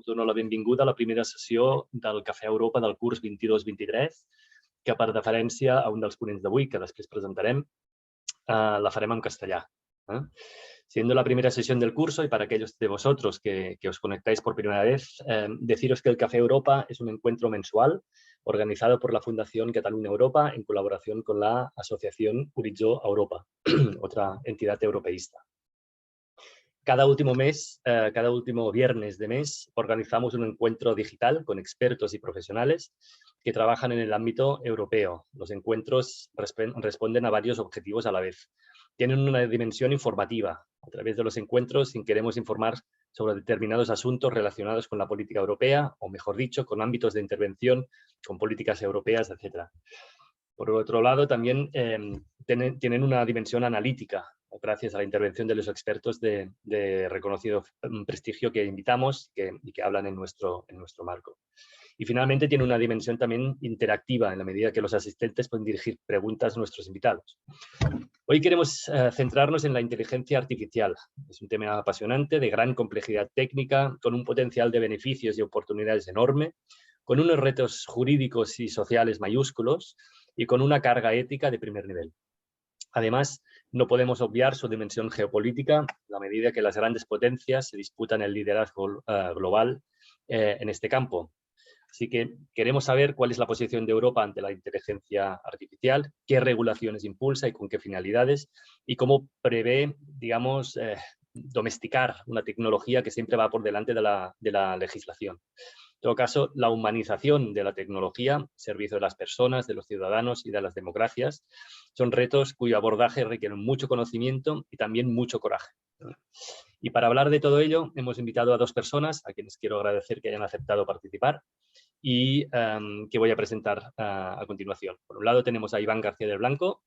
us dono la benvinguda a la primera sessió del Cafè Europa del curs 22-23, que per deferència a un dels ponents d'avui, que després presentarem, la farem en castellà. Siendo la primera sesión del curso, y para aquellos de vosotros que os conectáis por primera vez, deciros que el Café Europa es un encuentro mensual organizado por la Fundación Catalunya Europa en colaboración con la Asociación Horitzó Europa, otra entidad europeísta. Cada último mes, cada último viernes de mes, organizamos un encuentro digital con expertos y profesionales que trabajan en el ámbito europeo. Los encuentros responden a varios objetivos a la vez. Tienen una dimensión informativa. A través de los encuentros queremos informar sobre determinados asuntos relacionados con la política europea, o mejor dicho, con ámbitos de intervención, con políticas europeas, etc. Por otro lado, también tienen una dimensión analítica, gracias a la intervención de los expertos de reconocido prestigio que invitamos y que hablan en nuestro marco. Y finalmente tiene una dimensión también interactiva, en la medida que los asistentes pueden dirigir preguntas a nuestros invitados. Hoy queremos centrarnos en la inteligencia artificial. Es un tema apasionante, de gran complejidad técnica, con un potencial de beneficios y oportunidades enorme, con unos retos jurídicos y sociales mayúsculos y con una carga ética de primer nivel. Además, no podemos obviar su dimensión geopolítica, a la medida que las grandes potencias se disputan el liderazgo global en este campo. Así que queremos saber cuál es la posición de Europa ante la inteligencia artificial, qué regulaciones impulsa y con qué finalidades, y cómo prevé, digamos, domesticar una tecnología que siempre va por delante de la legislación. En todo caso, la humanización de la tecnología, servicio de las personas, de los ciudadanos y de las democracias, son retos cuyo abordaje requiere mucho conocimiento y también mucho coraje. Y para hablar de todo ello, hemos invitado a dos personas, a quienes quiero agradecer que hayan aceptado participar y que voy a presentar a continuación. Por un lado tenemos a Iván García del Blanco,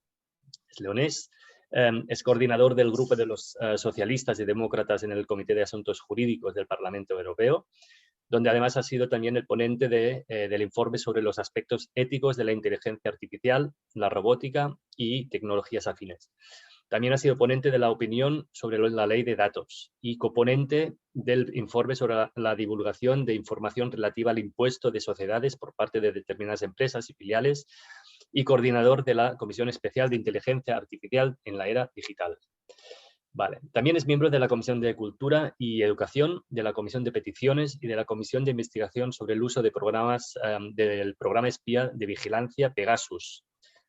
es leonés, es coordinador del grupo de los socialistas y demócratas en el Comité de Asuntos Jurídicos del Parlamento Europeo, donde además ha sido también el ponente del informe sobre los aspectos éticos de la inteligencia artificial, la robótica y tecnologías afines. También ha sido ponente de la opinión sobre la ley de datos y coponente del informe sobre la divulgación de información relativa al impuesto de sociedades por parte de determinadas empresas y filiales y coordinador de la Comisión Especial de Inteligencia Artificial en la Era Digital. Vale. También es miembro de la Comisión de Cultura y Educación, de la Comisión de Peticiones y de la Comisión de Investigación sobre el uso de programas del programa espía de vigilancia Pegasus,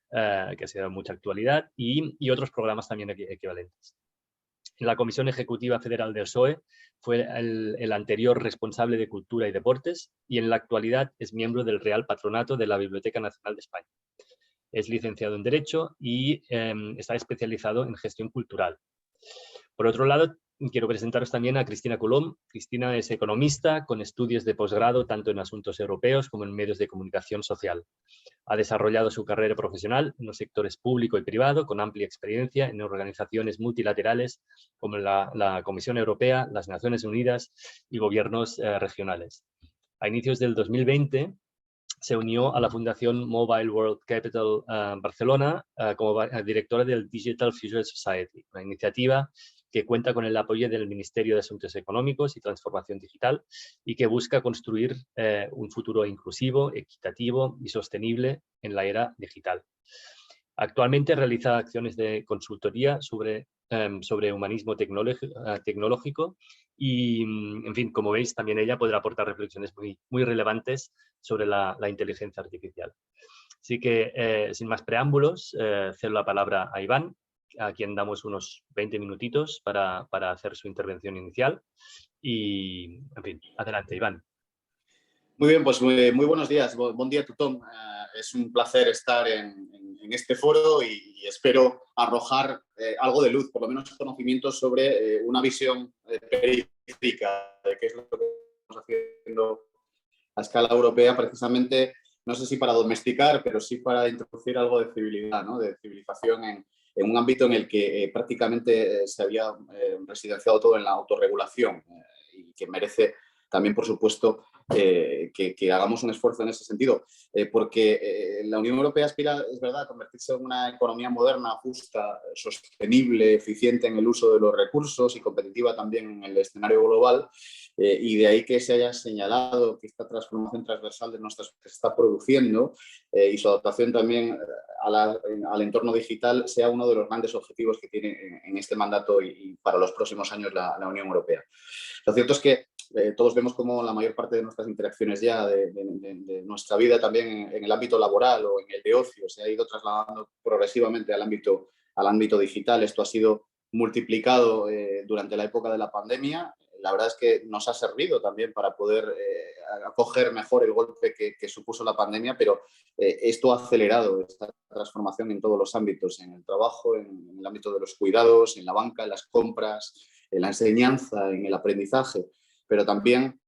que ha sido de mucha actualidad, y otros programas también equivalentes. En la Comisión Ejecutiva Federal del PSOE fue el anterior responsable de Cultura y Deportes y en la actualidad es miembro del Real Patronato de la Biblioteca Nacional de España. Es licenciado en Derecho y está especializado en gestión cultural. Por otro lado, quiero presentaros también a Cristina Colom. Cristina es economista con estudios de posgrado tanto en asuntos europeos como en medios de comunicación social. Ha desarrollado su carrera profesional en los sectores público y privado con amplia experiencia en organizaciones multilaterales como la Comisión Europea, las Naciones Unidas y gobiernos regionales. A inicios del 2020 se unió a la Fundación Mobile World Capital Barcelona como directora del Digital Future Society, una iniciativa que cuenta con el apoyo del Ministerio de Asuntos Económicos y Transformación Digital y que busca construir un futuro inclusivo, equitativo y sostenible en la era digital. Actualmente realiza acciones de consultoría sobre humanismo tecnológico y, en fin, como veis, también ella podrá aportar reflexiones muy relevantes sobre la inteligencia artificial. Así que, sin más preámbulos, cedo la palabra a Iván, a quien damos unos 20 minutitos para hacer su intervención inicial. Y, en fin, adelante, Iván. Muy bien, pues muy buenos días. Buen día a tothom. Es un placer estar en este foro y espero arrojar algo de luz, por lo menos conocimientos sobre una visión periférica de qué es lo que estamos haciendo a escala europea, precisamente, no sé si para domesticar, pero sí para introducir algo de civilidad, ¿no? De civilización en un ámbito en el que prácticamente se había residenciado todo en la autorregulación y que merece también, por supuesto, que hagamos un esfuerzo en ese sentido, porque la Unión Europea aspira, es verdad, a convertirse en una economía moderna, justa, sostenible, eficiente en el uso de los recursos y competitiva también en el escenario global, y de ahí que se haya señalado que esta transformación transversal de nuestras que se está produciendo y su adaptación también al entorno digital sea uno de los grandes objetivos que tiene en este mandato y para los próximos años la Unión Europea. Lo cierto es que todos vemos cómo la mayor parte de nuestras interacciones ya de nuestra vida también en el ámbito laboral o en el de ocio se ha ido trasladando progresivamente al ámbito digital. Esto ha sido multiplicado durante la época de la pandemia. La verdad es que nos ha servido también para poder acoger mejor el golpe que supuso la pandemia, pero esto ha acelerado esta transformación en todos los ámbitos, en el trabajo, en el ámbito de los cuidados, en la banca, en las compras, en la enseñanza, en el aprendizaje, pero también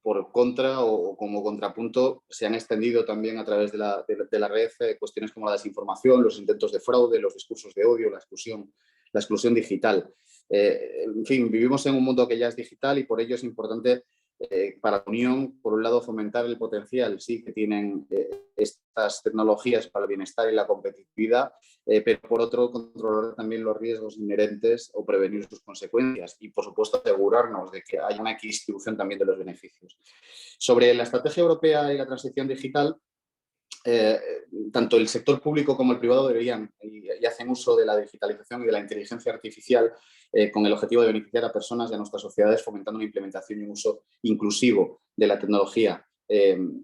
por contra o como contrapunto se han extendido también a través de la red cuestiones como la desinformación, los intentos de fraude, los discursos de odio, la exclusión digital. En fin, vivimos en un mundo que ya es digital y por ello es importante para la Unión, por un lado, fomentar el potencial sí que tienen estas tecnologías para el bienestar y la competitividad, pero por otro, controlar también los riesgos inherentes o prevenir sus consecuencias y, por supuesto, asegurarnos de que haya una equidistribución también de los beneficios. Sobre la estrategia europea y la transición digital, tanto el sector público como el privado deberían y hacen uso de la digitalización y de la inteligencia artificial con el objetivo de beneficiar a personas y a nuestras sociedades, fomentando una implementación y un uso inclusivo de la tecnología.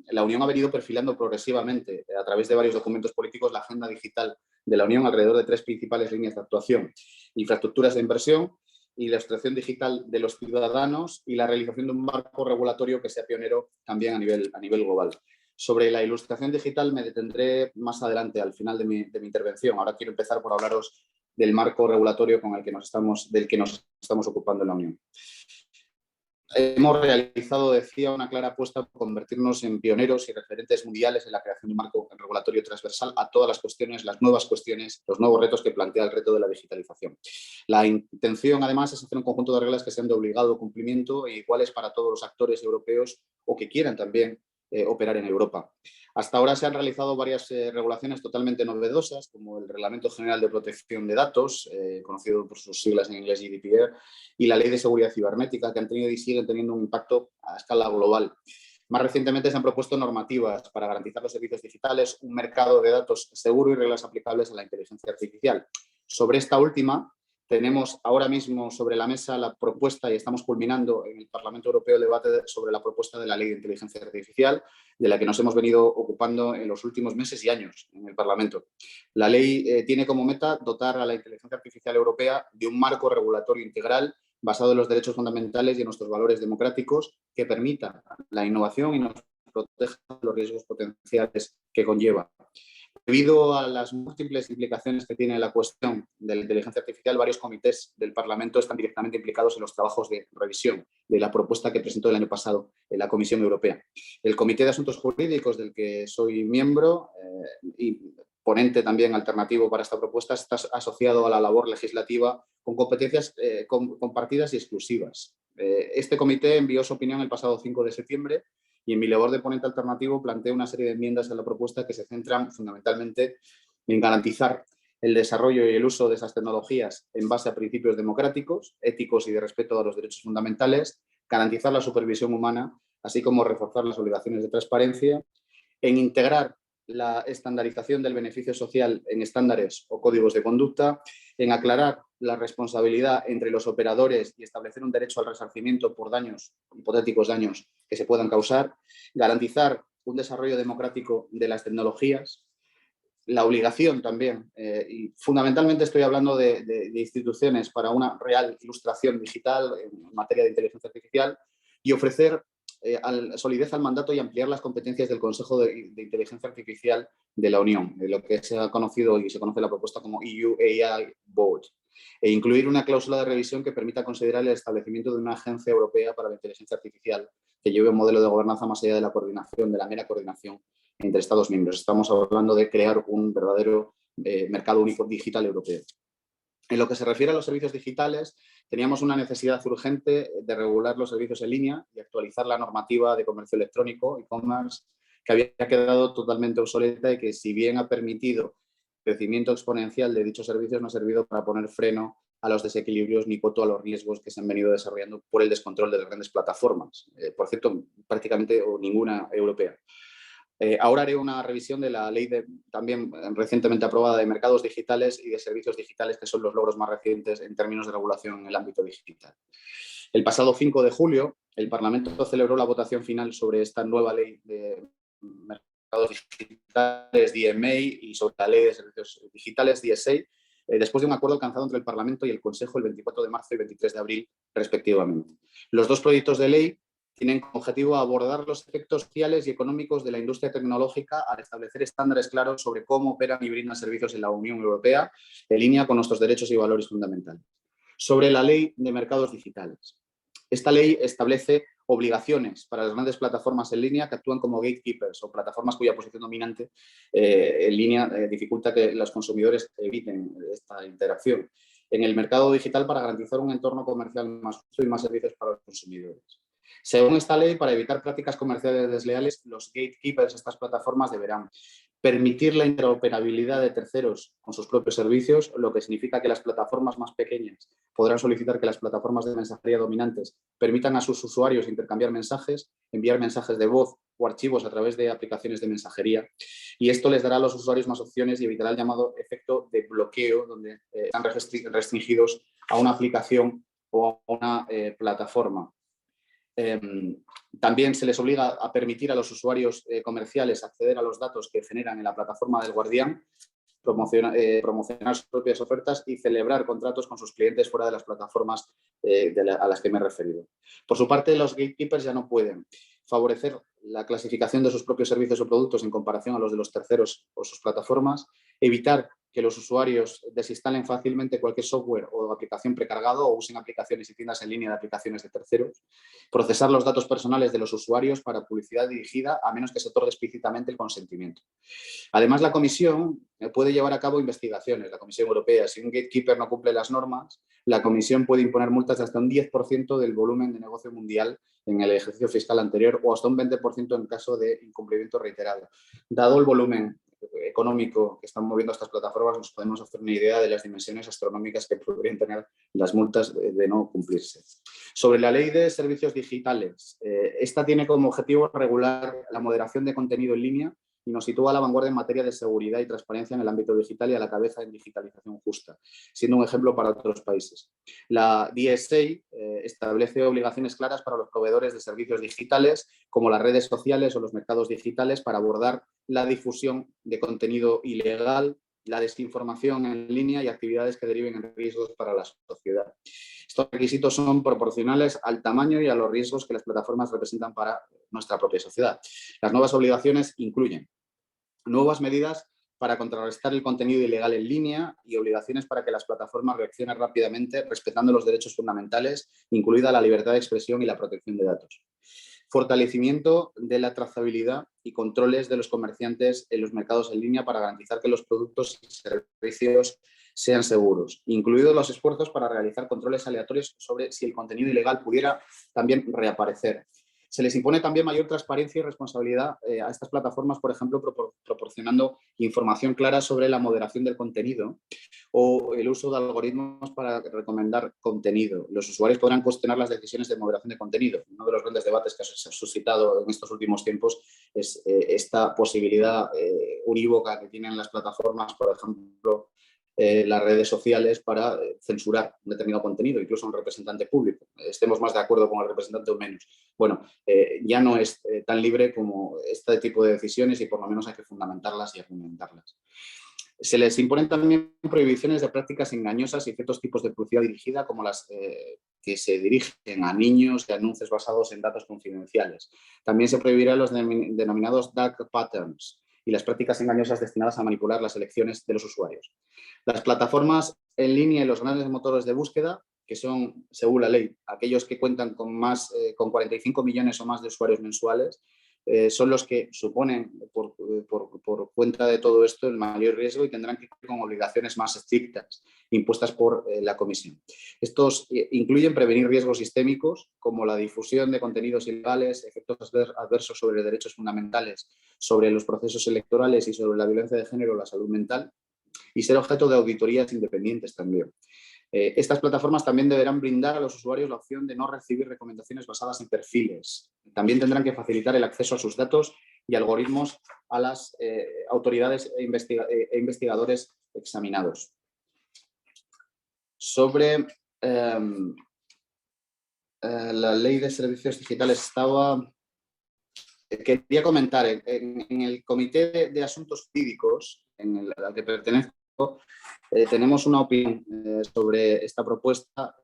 La Unión ha venido perfilando progresivamente a través de varios documentos políticos la agenda digital de la Unión alrededor de 3 principales líneas de actuación: infraestructuras de inversión, y la extracción digital de los ciudadanos y la realización de un marco regulatorio que sea pionero también a nivel global. Sobre la ilustración digital me detendré más adelante, al final de mi intervención. Ahora quiero empezar por hablaros del marco regulatorio del que nos estamos ocupando en la Unión. Hemos realizado, decía, una clara apuesta por convertirnos en pioneros y referentes mundiales en la creación de un marco regulatorio transversal a todas las cuestiones, las nuevas cuestiones, los nuevos retos que plantea el reto de la digitalización. La intención, además, es hacer un conjunto de reglas que sean de obligado cumplimiento e iguales para todos los actores europeos o que quieran también operar en Europa. Hasta ahora se han realizado varias regulaciones totalmente novedosas, como el Reglamento General de Protección de Datos, conocido por sus siglas en inglés GDPR, y la Ley de Seguridad Cibernética, que han tenido y siguen teniendo un impacto a escala global. Más recientemente se han propuesto normativas para garantizar los servicios digitales, un mercado de datos seguro y reglas aplicables a la inteligencia artificial. Sobre esta última, tenemos ahora mismo sobre la mesa la propuesta, y estamos culminando en el Parlamento Europeo el debate sobre la propuesta de la Ley de Inteligencia Artificial, de la que nos hemos venido ocupando en los últimos meses y años en el Parlamento. La ley tiene como meta dotar a la inteligencia artificial europea de un marco regulatorio integral basado en los derechos fundamentales y en nuestros valores democráticos que permita la innovación y nos proteja de los riesgos potenciales que conlleva. Debido a las múltiples implicaciones que tiene la cuestión de la inteligencia artificial, varios comités del Parlamento están directamente implicados en los trabajos de revisión de la propuesta que presentó el año pasado la Comisión Europea. El Comité de Asuntos Jurídicos, del que soy miembro y ponente también alternativo para esta propuesta, está asociado a la labor legislativa con competencias compartidas y exclusivas. Este comité envió su opinión el pasado 5 de septiembre y en mi labor de ponente alternativo planteé una serie de enmiendas a la propuesta que se centran fundamentalmente en garantizar el desarrollo y el uso de esas tecnologías en base a principios democráticos, éticos y de respeto a los derechos fundamentales, garantizar la supervisión humana, así como reforzar las obligaciones de transparencia, en integrar la estandarización del beneficio social en estándares o códigos de conducta, en aclarar la responsabilidad entre los operadores y establecer un derecho al resarcimiento por hipotéticos daños que se puedan causar, garantizar un desarrollo democrático de las tecnologías, la obligación también, y fundamentalmente estoy hablando de instituciones para una real ilustración digital en materia de inteligencia artificial y ofrecer solidez al mandato y ampliar las competencias del Consejo de Inteligencia Artificial de la Unión, de lo que se ha conocido y se conoce la propuesta como EU AI Board, e incluir una cláusula de revisión que permita considerar el establecimiento de una agencia europea para la inteligencia artificial que lleve un modelo de gobernanza más allá de la coordinación, de la mera coordinación entre Estados miembros. Estamos hablando de crear un verdadero mercado único digital europeo. En lo que se refiere a los servicios digitales, teníamos una necesidad urgente de regular los servicios en línea y actualizar la normativa de comercio electrónico, e-commerce, que había quedado totalmente obsoleta y que, si bien ha permitido crecimiento exponencial de dichos servicios, no ha servido para poner freno a los desequilibrios ni coto a los riesgos que se han venido desarrollando por el descontrol de las grandes plataformas. Por cierto, prácticamente o ninguna europea. Ahora haré una revisión de la ley también recientemente aprobada de mercados digitales y de servicios digitales, que son los logros más recientes en términos de regulación en el ámbito digital. El pasado 5 de julio, el Parlamento celebró la votación final sobre esta nueva ley de mercados digitales, DMA, y sobre la ley de servicios digitales, DSA, después de un acuerdo alcanzado entre el Parlamento y el Consejo el 24 de marzo y 23 de abril, respectivamente. Los dos proyectos de ley tienen como objetivo abordar los efectos sociales y económicos de la industria tecnológica al establecer estándares claros sobre cómo operan y brindan servicios en la Unión Europea, en línea con nuestros derechos y valores fundamentales. Sobre la ley de mercados digitales. Esta ley establece obligaciones para las grandes plataformas en línea que actúan como gatekeepers o plataformas cuya posición dominante en línea dificulta que los consumidores eviten esta interacción en el mercado digital para garantizar un entorno comercial más justo y más servicios para los consumidores. Según esta ley, para evitar prácticas comerciales desleales, los gatekeepers, estas plataformas, deberán permitir la interoperabilidad de terceros con sus propios servicios, lo que significa que las plataformas más pequeñas podrán solicitar que las plataformas de mensajería dominantes permitan a sus usuarios intercambiar mensajes, enviar mensajes de voz o archivos a través de aplicaciones de mensajería, y esto les dará a los usuarios más opciones y evitará el llamado efecto de bloqueo, donde están restringidos a una aplicación o a una plataforma. También se les obliga a permitir a los usuarios comerciales acceder a los datos que generan en la plataforma del guardián, promocionar sus propias ofertas y celebrar contratos con sus clientes fuera de las plataformas a las que me he referido. Por su parte, los gatekeepers ya no pueden favorecer la clasificación de sus propios servicios o productos en comparación a los de los terceros o sus plataformas, evitar que los usuarios desinstalen fácilmente cualquier software o aplicación precargado o usen aplicaciones y tiendas en línea de aplicaciones de terceros, procesar los datos personales de los usuarios para publicidad dirigida a menos que se otorgue explícitamente el consentimiento. Además, la Comisión puede llevar a cabo investigaciones, la Comisión Europea. Si un gatekeeper no cumple las normas, la Comisión puede imponer multas de hasta un 10% del volumen de negocio mundial en el ejercicio fiscal anterior o hasta un 20% en caso de incumplimiento reiterado. Dado el volumen económico que están moviendo estas plataformas, nos podemos hacer una idea de las dimensiones astronómicas que podrían tener las multas de no cumplirse. Sobre la ley de servicios digitales, esta tiene como objetivo regular la moderación de contenido en línea y nos sitúa a la vanguardia en materia de seguridad y transparencia en el ámbito digital y a la cabeza en digitalización justa, siendo un ejemplo para otros países. La DSA establece obligaciones claras para los proveedores de servicios digitales, como las redes sociales o los mercados digitales, para abordar la difusión de contenido ilegal, la desinformación en línea y actividades que deriven en riesgos para la sociedad. Estos requisitos son proporcionales al tamaño y a los riesgos que las plataformas representan para nuestra propia sociedad. Las nuevas obligaciones incluyen nuevas medidas para contrarrestar el contenido ilegal en línea y obligaciones para que las plataformas reaccionen rápidamente respetando los derechos fundamentales, incluida la libertad de expresión y la protección de datos. Fortalecimiento de la trazabilidad y controles de los comerciantes en los mercados en línea para garantizar que los productos y servicios sean seguros, incluidos los esfuerzos para realizar controles aleatorios sobre si el contenido ilegal pudiera también reaparecer. Se les impone también mayor transparencia y responsabilidad a estas plataformas, por ejemplo, proporcionando información clara sobre la moderación del contenido o el uso de algoritmos para recomendar contenido. Los usuarios podrán cuestionar las decisiones de moderación de contenido. Uno de los grandes debates que se ha suscitado en estos últimos tiempos es esta posibilidad unívoca que tienen las plataformas, por ejemplo, las redes sociales, para censurar un determinado contenido, incluso a un representante público. Estemos más de acuerdo con el representante o menos. Bueno, ya no es tan libre como este tipo de decisiones y por lo menos hay que fundamentarlas y argumentarlas. Se les imponen también prohibiciones de prácticas engañosas y ciertos tipos de publicidad dirigida, como las que se dirigen a niños y anuncios basados en datos confidenciales. También se prohibirán los denominados dark patterns y las prácticas engañosas destinadas a manipular las elecciones de los usuarios. Las plataformas en línea y los grandes motores de búsqueda, que son, según la ley, aquellos que cuentan con 45 millones o más de usuarios mensuales, son los que suponen, por cuenta de todo esto, el mayor riesgo y tendrán que cumplir con obligaciones más estrictas impuestas por la Comisión. Estos incluyen prevenir riesgos sistémicos como la difusión de contenidos ilegales, efectos adversos sobre derechos fundamentales, sobre los procesos electorales y sobre la violencia de género o la salud mental, y ser objeto de auditorías independientes también. Estas plataformas también deberán brindar a los usuarios la opción de no recibir recomendaciones basadas en perfiles. También tendrán que facilitar el acceso a sus datos y algoritmos a las autoridades e investigadores examinados. Sobre la ley de servicios digitales quería comentar, en el Comité de Asuntos Jurídicos, al que pertenezco, tenemos una opinión sobre esta propuesta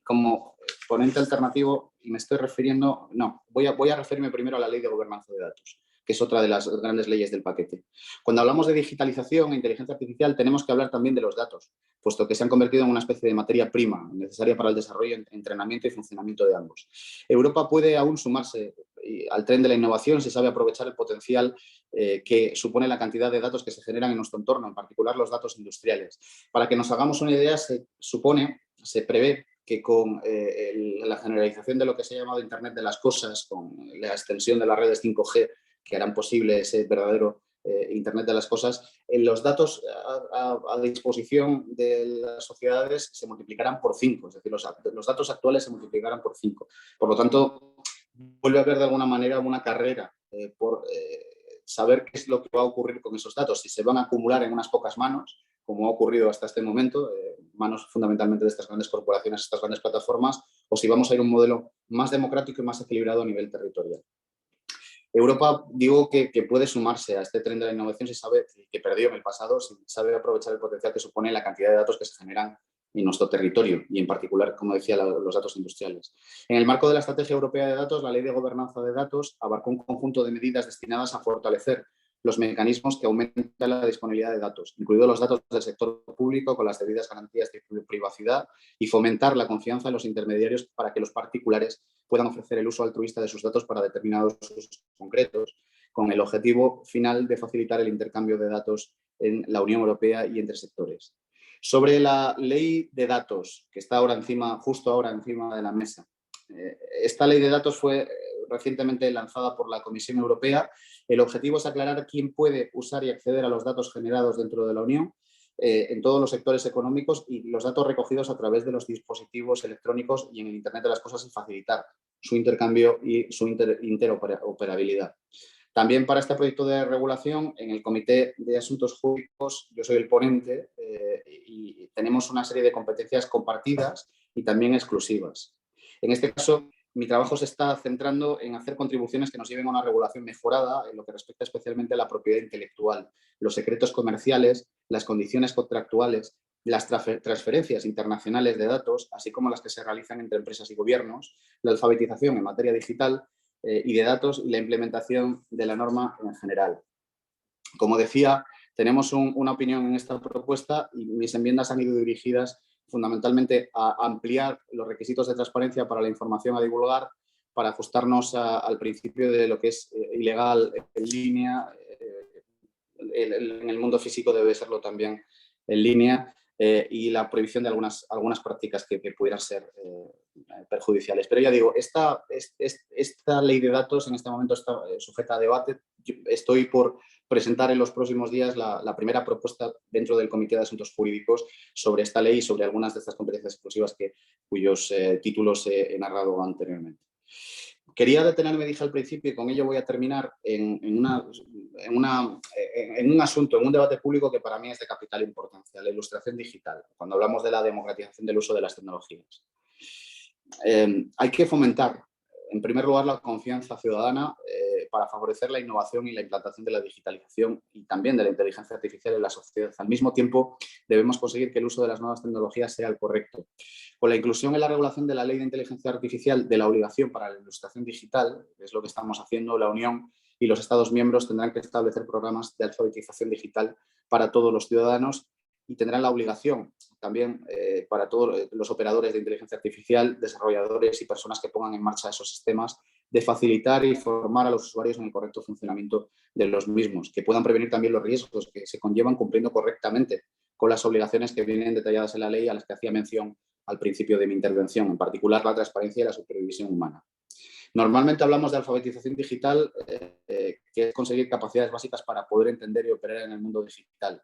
como ponente alternativo, y me estoy refiriendo, voy a referirme primero a la Ley de Gobernanza de Datos, que es otra de las grandes leyes del paquete. Cuando hablamos de digitalización e inteligencia artificial, tenemos que hablar también de los datos, puesto que se han convertido en una especie de materia prima necesaria para el desarrollo, entrenamiento y funcionamiento de ambos. Europa puede aún sumarse al tren de la innovación si sabe aprovechar el potencial que supone la cantidad de datos que se generan en nuestro entorno, en particular los datos industriales. Para que nos hagamos una idea, se prevé que con la generalización de lo que se ha llamado Internet de las Cosas, con la extensión de las redes 5G, que harán posible ese verdadero Internet de las Cosas, los datos a disposición de las sociedades se multiplicarán por 5, es decir, los datos actuales se multiplicarán por 5. Por lo tanto, vuelve a haber de alguna manera una carrera por saber qué es lo que va a ocurrir con esos datos, si se van a acumular en unas pocas manos, como ha ocurrido hasta este momento, manos fundamentalmente de estas grandes corporaciones, estas grandes plataformas, o si vamos a ir a un modelo más democrático y más equilibrado a nivel territorial. Europa, digo que puede sumarse a este tren de la innovación si sabe que perdió en el pasado, si sabe aprovechar el potencial que supone la cantidad de datos que se generan en nuestro territorio y en particular, como decía, los datos industriales. En el marco de la Estrategia Europea de Datos, la Ley de Gobernanza de Datos abarcó un conjunto de medidas destinadas a fortalecer los mecanismos que aumentan la disponibilidad de datos, incluidos los datos del sector público con las debidas garantías de privacidad, y fomentar la confianza en los intermediarios para que los particulares puedan ofrecer el uso altruista de sus datos para determinados usos concretos, con el objetivo final de facilitar el intercambio de datos en la Unión Europea y entre sectores. Sobre la ley de datos, que está justo ahora encima de la mesa. Esta ley de datos fue recientemente lanzada por la Comisión Europea. El objetivo es aclarar quién puede usar y acceder a los datos generados dentro de la Unión en todos los sectores económicos y los datos recogidos a través de los dispositivos electrónicos y en el Internet de las Cosas, y facilitar su intercambio y su interoperabilidad. También para este proyecto de regulación, en el Comité de Asuntos Jurídicos, yo soy el ponente y tenemos una serie de competencias compartidas y también exclusivas. En este caso, mi trabajo se está centrando en hacer contribuciones que nos lleven a una regulación mejorada en lo que respecta especialmente a la propiedad intelectual, los secretos comerciales, las condiciones contractuales, las transferencias internacionales de datos, así como las que se realizan entre empresas y gobiernos, la alfabetización en materia digital y de datos y la implementación de la norma en general. Como decía, tenemos una opinión en esta propuesta y mis enmiendas han ido dirigidas fundamentalmente a ampliar los requisitos de transparencia para la información a divulgar, para ajustarnos al principio de lo que es ilegal en línea, en el mundo físico debe serlo también en línea, y la prohibición de algunas prácticas que pudieran ser perjudiciales. Pero ya digo, esta ley de datos en este momento está sujeta a debate. Yo estoy por presentar en los próximos días la primera propuesta dentro del Comité de Asuntos Jurídicos sobre esta ley y sobre algunas de estas competencias exclusivas cuyos títulos he narrado anteriormente. Quería detenerme, dije al principio, y con ello voy a terminar, en un asunto, en un debate público que para mí es de capital importancia, la ilustración digital, cuando hablamos de la democratización del uso de las tecnologías. Hay que fomentar, en primer lugar, la confianza ciudadana para favorecer la innovación y la implantación de la digitalización y también de la inteligencia artificial en la sociedad. Al mismo tiempo, debemos conseguir que el uso de las nuevas tecnologías sea el correcto. Con la inclusión en la regulación de la Ley de Inteligencia Artificial de la obligación para la ilustración digital, que es lo que estamos haciendo, la Unión y los Estados miembros tendrán que establecer programas de alfabetización digital para todos los ciudadanos y tendrán la obligación también para todos los operadores de inteligencia artificial, desarrolladores y personas que pongan en marcha esos sistemas, de facilitar y formar a los usuarios en el correcto funcionamiento de los mismos, que puedan prevenir también los riesgos que se conllevan cumpliendo correctamente con las obligaciones que vienen detalladas en la ley a las que hacía mención al principio de mi intervención, en particular la transparencia y la supervisión humana. Normalmente hablamos de alfabetización digital, que es conseguir capacidades básicas para poder entender y operar en el mundo digital.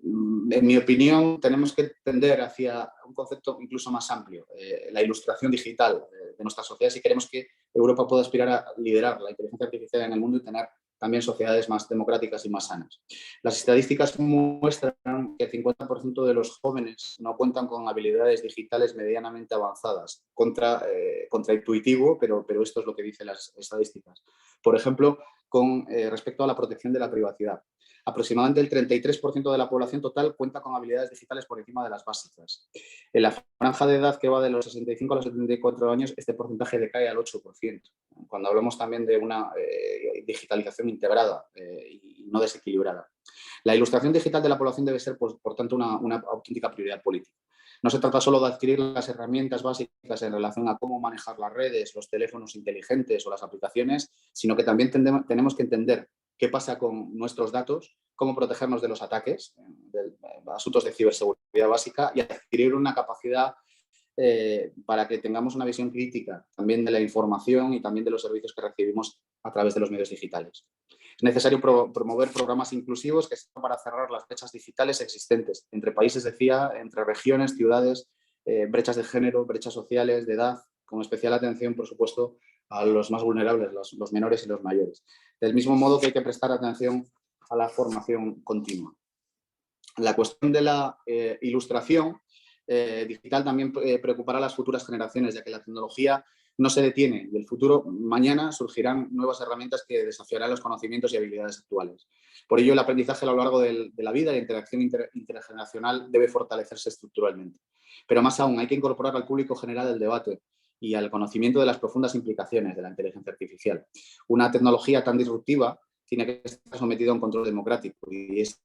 En mi opinión, tenemos que tender hacia un concepto incluso más amplio, la ilustración digital de nuestras sociedades, si queremos que Europa pueda aspirar a liderar la inteligencia artificial en el mundo y tener también sociedades más democráticas y más sanas. Las estadísticas muestran que el 50% de los jóvenes no cuentan con habilidades digitales medianamente avanzadas, contraintuitivo, pero esto es lo que dicen las estadísticas. Por ejemplo, con respecto a la protección de la privacidad. Aproximadamente el 33% de la población total cuenta con habilidades digitales por encima de las básicas. En la franja de edad que va de los 65 a los 74 años, este porcentaje decae al 8%. Cuando hablamos también de una digitalización integrada y no desequilibrada. La ilustración digital de la población debe ser, por tanto, una auténtica prioridad política. No se trata solo de adquirir las herramientas básicas en relación a cómo manejar las redes, los teléfonos inteligentes o las aplicaciones, sino que también tenemos que entender qué pasa con nuestros datos, cómo protegernos de los ataques, de asuntos de ciberseguridad básica y adquirir una capacidad para que tengamos una visión crítica también de la información y también de los servicios que recibimos a través de los medios digitales. Es necesario promover programas inclusivos que sirvan para cerrar las brechas digitales existentes entre países, decía, entre regiones, ciudades, brechas de género, brechas sociales, de edad, con especial atención, por supuesto, a los más vulnerables, los menores y los mayores. Del mismo modo que hay que prestar atención a la formación continua. La cuestión de la ilustración digital también preocupará a las futuras generaciones, ya que la tecnología no se detiene y el futuro, mañana surgirán nuevas herramientas que desafiarán los conocimientos y habilidades actuales. Por ello, el aprendizaje a lo largo de la vida y la interacción intergeneracional debe fortalecerse estructuralmente. Pero más aún, hay que incorporar al público general el debate y al conocimiento de las profundas implicaciones de la inteligencia artificial. Una tecnología tan disruptiva tiene que estar sometida a un control democrático y es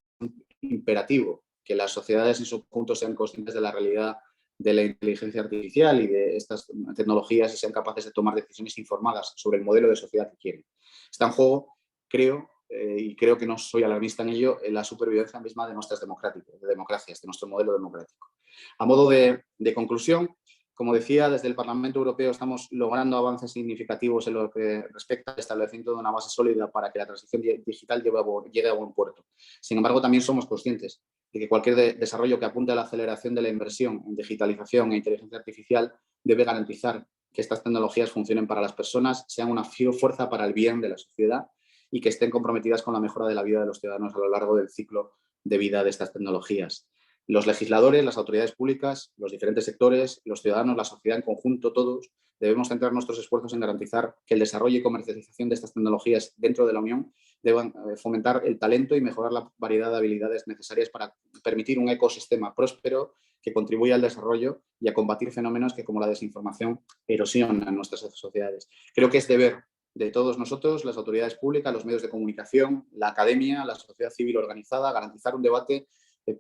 imperativo que las sociedades en su conjunto sean conscientes de la realidad de la inteligencia artificial y de estas tecnologías y sean capaces de tomar decisiones informadas sobre el modelo de sociedad que quieren. Está en juego, creo, y creo que no soy alarmista en ello, en la supervivencia misma de nuestras democracias, de nuestro modelo democrático. A modo de conclusión, como decía, desde el Parlamento Europeo estamos logrando avances significativos en lo que respecta al establecimiento de una base sólida para que la transición digital llegue a buen puerto. Sin embargo, también somos conscientes de que cualquier desarrollo que apunte a la aceleración de la inversión en digitalización e inteligencia artificial debe garantizar que estas tecnologías funcionen para las personas, sean una fuerza para el bien de la sociedad y que estén comprometidas con la mejora de la vida de los ciudadanos a lo largo del ciclo de vida de estas tecnologías. Los legisladores, las autoridades públicas, los diferentes sectores, los ciudadanos, la sociedad en conjunto, todos, debemos centrar nuestros esfuerzos en garantizar que el desarrollo y comercialización de estas tecnologías dentro de la Unión deban fomentar el talento y mejorar la variedad de habilidades necesarias para permitir un ecosistema próspero que contribuya al desarrollo y a combatir fenómenos que, como la desinformación, erosionan nuestras sociedades. Creo que es deber de todos nosotros, las autoridades públicas, los medios de comunicación, la academia, la sociedad civil organizada, garantizar un debate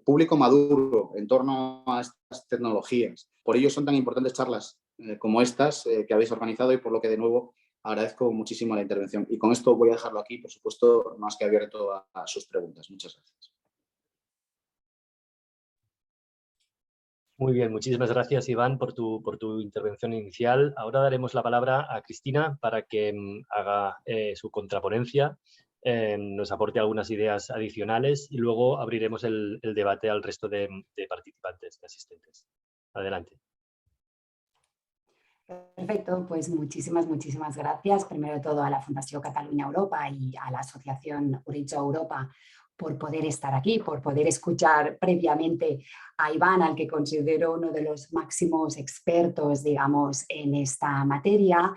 público maduro en torno a estas tecnologías. Por ello son tan importantes charlas como estas que habéis organizado y por lo que de nuevo agradezco muchísimo la intervención. Y con esto voy a dejarlo aquí, por supuesto, más que abierto a sus preguntas. Muchas gracias. Muy bien, muchísimas gracias, Iván, por tu intervención inicial. Ahora daremos la palabra a Cristina para que haga su contraponencia, nos aporte algunas ideas adicionales y luego abriremos el debate al resto de participantes, de asistentes. Adelante. Perfecto, pues muchísimas gracias. Primero de todo a la Fundació Catalunya Europa y a la Asociación Horitzó Europa por poder estar aquí, por poder escuchar previamente a Iván, al que considero uno de los máximos expertos, digamos, en esta materia.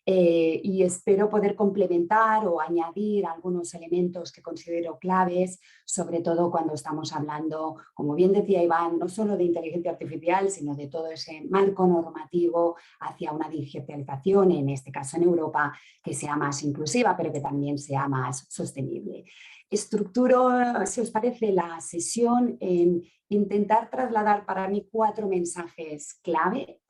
Y espero poder complementar o añadir algunos elementos que considero claves, sobre todo cuando estamos hablando, como bien decía Iván, no solo de inteligencia artificial, sino de todo ese marco normativo hacia una digitalización, en este caso en Europa, que sea más inclusiva, pero que también sea más sostenible. Estructuro, si os parece, la sesión en intentar trasladar para mí 4 mensajes clave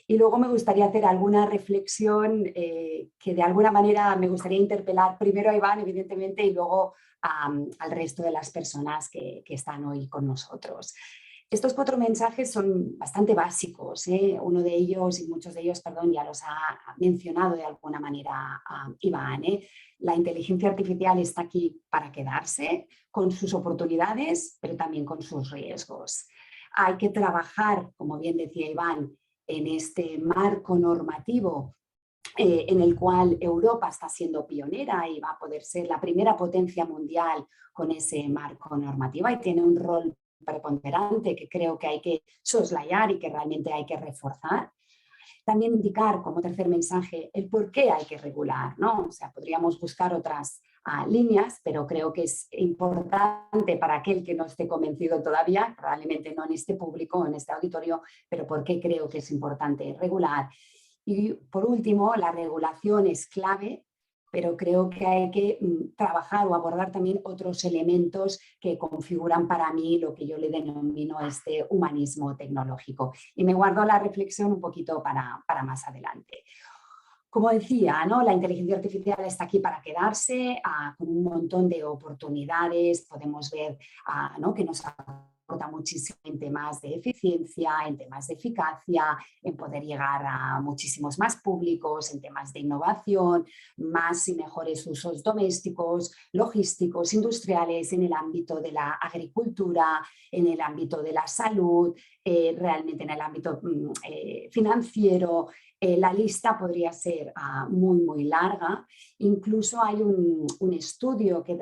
Y luego me gustaría hacer alguna reflexión que de alguna manera me gustaría interpelar primero a Iván, evidentemente, y luego al resto de las personas que están hoy con nosotros. Estos 4 mensajes son bastante básicos, ¿eh? Uno de ellos, y muchos de ellos, perdón, ya los ha mencionado de alguna manera Iván, ¿eh? La inteligencia artificial está aquí para quedarse, con sus oportunidades, pero también con sus riesgos. Hay que trabajar, como bien decía Iván, en este marco normativo en el cual Europa está siendo pionera y va a poder ser la primera potencia mundial con ese marco normativo y tiene un rol preponderante que creo que hay que soslayar y que realmente hay que reforzar. También indicar como tercer mensaje el por qué hay que regular, ¿no? O sea, podríamos buscar otras líneas, pero creo que es importante para aquel que no esté convencido todavía, probablemente no en este público, en este auditorio, pero por qué creo que es importante regular. Y por último, la regulación es clave, pero creo que hay que trabajar o abordar también otros elementos que configuran para mí lo que yo le denomino este humanismo tecnológico. Y me guardo la reflexión un poquito para más adelante. Como decía, ¿no? La inteligencia artificial está aquí para quedarse, con un montón de oportunidades. Podemos ver ¿no? que nos aporta muchísimo en temas de eficiencia, en temas de eficacia, en poder llegar a muchísimos más públicos, en temas de innovación, más y mejores usos domésticos, logísticos, industriales, en el ámbito de la agricultura, en el ámbito de la salud, realmente en el ámbito financiero. La lista podría ser muy, muy larga. Incluso hay un estudio que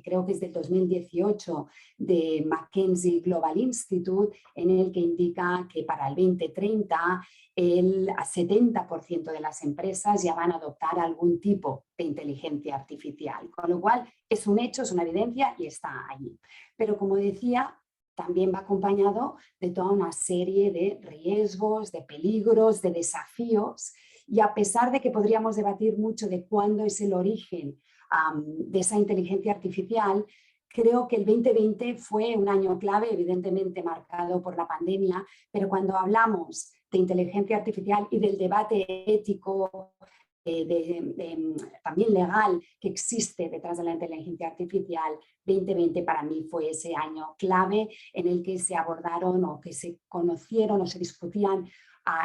creo que es del 2018 de McKinsey Global Institute en el que indica que para el 2030 el 70% de las empresas ya van a adoptar algún tipo de inteligencia artificial. Con lo cual es un hecho, es una evidencia y está allí. Pero como decía, también va acompañado de toda una serie de riesgos, de peligros, de desafíos y a pesar de que podríamos debatir mucho de cuándo es el origen de esa inteligencia artificial, creo que el 2020 fue un año clave, evidentemente marcado por la pandemia, pero cuando hablamos de inteligencia artificial y del debate ético también legal que existe detrás de la inteligencia artificial, 2020 para mí fue ese año clave en el que se abordaron o que se conocieron o se discutían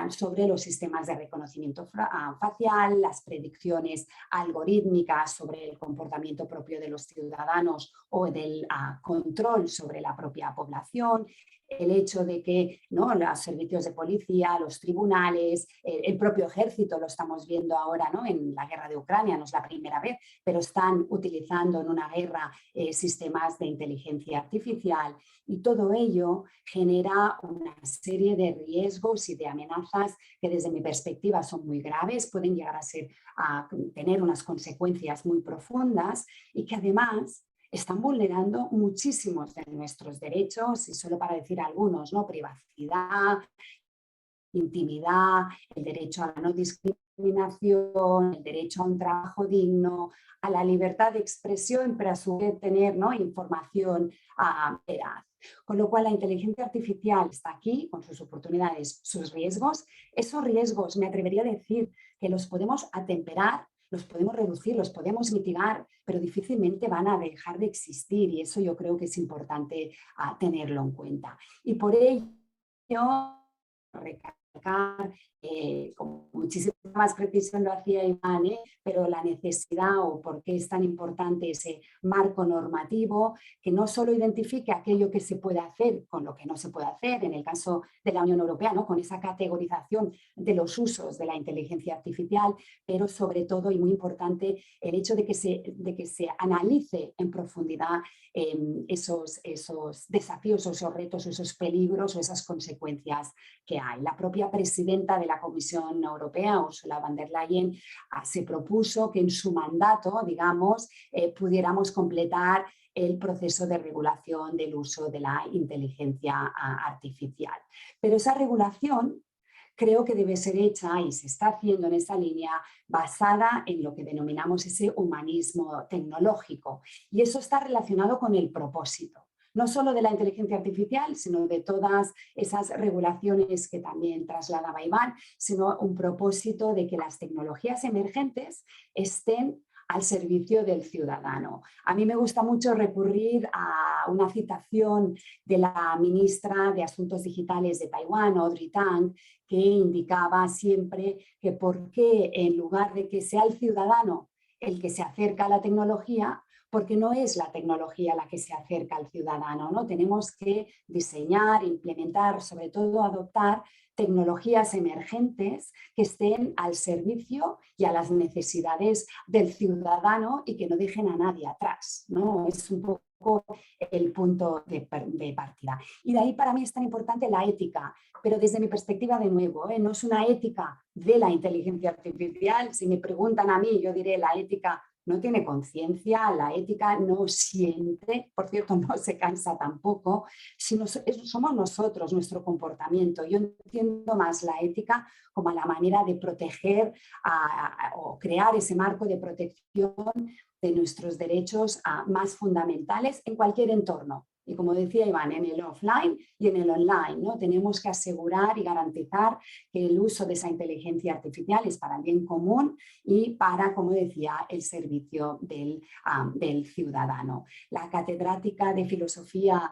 sobre los sistemas de reconocimiento facial, las predicciones algorítmicas sobre el comportamiento propio de los ciudadanos o del control sobre la propia población, el hecho de que ¿no? los servicios de policía, los tribunales, el propio ejército, lo estamos viendo ahora ¿no? en la guerra de Ucrania, no es la primera vez, pero están utilizando en una guerra sistemas de inteligencia artificial y todo ello genera una serie de riesgos y de amenazas que desde mi perspectiva son muy graves, pueden llegar a tener unas consecuencias muy profundas y que además están vulnerando muchísimos de nuestros derechos y solo para decir algunos, ¿no? Privacidad, intimidad, el derecho a la no discriminación, el derecho a un trabajo digno, a la libertad de expresión, pero a su vez tener ¿no? información veraz. Con lo cual la inteligencia artificial está aquí con sus oportunidades, sus riesgos. Esos riesgos me atrevería a decir que los podemos atemperar, los podemos reducir, los podemos mitigar, pero difícilmente van a dejar de existir y eso yo creo que es importante tenerlo en cuenta. Y por ello, recalcar, con muchísima más precisión lo hacía Iván, pero la necesidad o por qué es tan importante ese marco normativo que no solo identifique aquello que se puede hacer con lo que no se puede hacer, en el caso de la Unión Europea, ¿no? Con esa categorización de los usos de la inteligencia artificial, pero sobre todo y muy importante el hecho de que se analice en profundidad esos desafíos, esos retos, esos peligros o esas consecuencias que hay. La propia presidenta de la Comisión Europea, Ursula von der Leyen, se propuso que en su mandato, digamos, pudiéramos completar el proceso de regulación del uso de la inteligencia artificial. Pero esa regulación creo que debe ser hecha y se está haciendo en esa línea basada en lo que denominamos ese humanismo tecnológico. Y eso está relacionado con el propósito. no solo de la inteligencia artificial, sino de todas esas regulaciones que también trasladaba Iván, sino un propósito de que las tecnologías emergentes estén al servicio del ciudadano. A mí me gusta mucho recurrir a una citación de la ministra de Asuntos Digitales de Taiwán, Audrey Tang, que indicaba siempre que por qué en lugar de que sea el ciudadano el que se acerca a la tecnología, porque no es la tecnología la que se acerca al ciudadano, ¿no? Tenemos que diseñar, implementar, sobre todo adoptar tecnologías emergentes que estén al servicio y a las necesidades del ciudadano y que no dejen a nadie atrás, ¿no? Es un poco el punto de partida. Y de ahí para mí es tan importante la ética, pero desde mi perspectiva de nuevo, no es una ética de la inteligencia artificial. Si me preguntan a mí, yo diré la ética no tiene conciencia, la ética no siente, por cierto, no se cansa tampoco, sino somos nosotros, nuestro comportamiento. Yo entiendo más la ética como la manera de proteger o crear ese marco de protección de nuestros derechos más fundamentales en cualquier entorno. Y como decía Iván, en el offline y en el online, ¿no? Tenemos que asegurar y garantizar que el uso de esa inteligencia artificial es para el bien común y para, como decía, el servicio del ciudadano. La catedrática de filosofía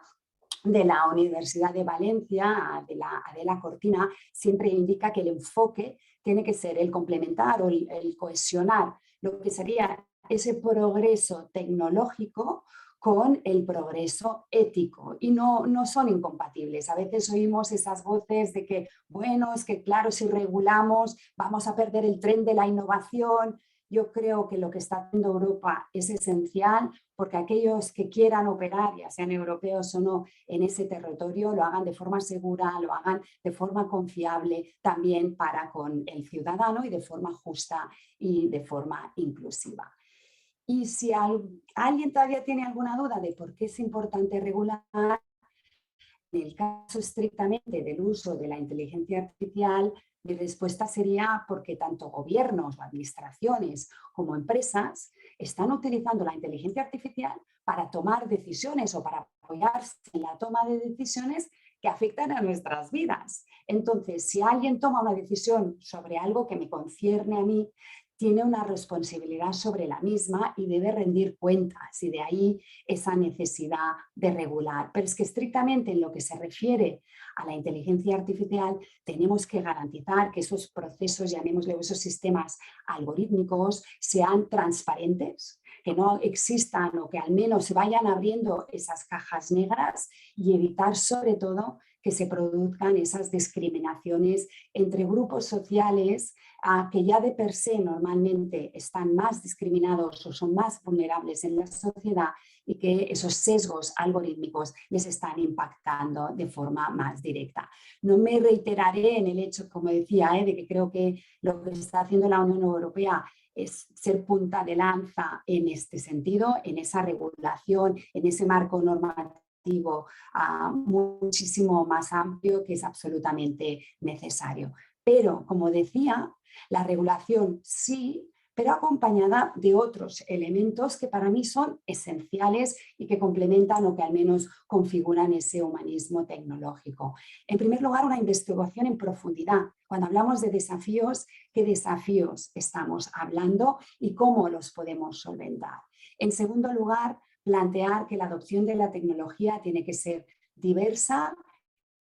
de la Universidad de Valencia, Adela Cortina, siempre indica que el enfoque tiene que ser el complementar o el cohesionar lo que sería ese progreso tecnológico con el progreso ético y no son incompatibles. A veces oímos esas voces de que, bueno, es que claro, si regulamos vamos a perder el tren de la innovación. Yo creo que lo que está haciendo Europa es esencial porque aquellos que quieran operar, ya sean europeos o no, en ese territorio, lo hagan de forma segura, lo hagan de forma confiable también para con el ciudadano y de forma justa y de forma inclusiva. Y si alguien todavía tiene alguna duda de por qué es importante regular, en el caso estrictamente del uso de la inteligencia artificial, mi respuesta sería porque tanto gobiernos o administraciones como empresas están utilizando la inteligencia artificial para tomar decisiones o para apoyarse en la toma de decisiones que afectan a nuestras vidas. Entonces, si alguien toma una decisión sobre algo que me concierne a mí, tiene una responsabilidad sobre la misma y debe rendir cuentas, y de ahí esa necesidad de regular. Pero es que estrictamente en lo que se refiere a la inteligencia artificial tenemos que garantizar que esos procesos, llamémosle esos sistemas algorítmicos, sean transparentes, que no existan o que al menos se vayan abriendo esas cajas negras y evitar sobre todo que se produzcan esas discriminaciones entre grupos sociales que ya de per se normalmente están más discriminados o son más vulnerables en la sociedad y que esos sesgos algorítmicos les están impactando de forma más directa. No me reiteraré en el hecho, como decía, de que creo que lo que está haciendo la Unión Europea es ser punta de lanza en este sentido, en esa regulación, en ese marco normativo muchísimo más amplio que es absolutamente necesario. Pero, como decía, la regulación sí, pero acompañada de otros elementos que para mí son esenciales y que complementan o que al menos configuran ese humanismo tecnológico. En primer lugar, una investigación en profundidad. Cuando hablamos de desafíos, ¿qué desafíos estamos hablando y cómo los podemos solventar? En segundo lugar, plantear que la adopción de la tecnología tiene que ser diversa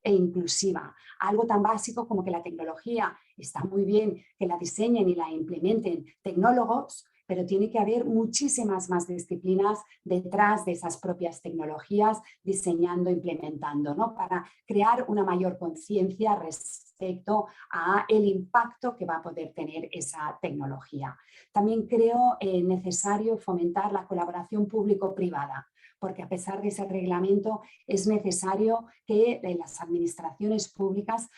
e inclusiva. Algo tan básico como que la tecnología está muy bien que la diseñen y la implementen tecnólogos, pero tiene que haber muchísimas más disciplinas detrás de esas propias tecnologías, diseñando, implementando, ¿no? Para crear una mayor conciencia respecto al impacto que va a poder tener esa tecnología. También creo necesario fomentar la colaboración público-privada, porque a pesar de ese reglamento es necesario que las administraciones públicas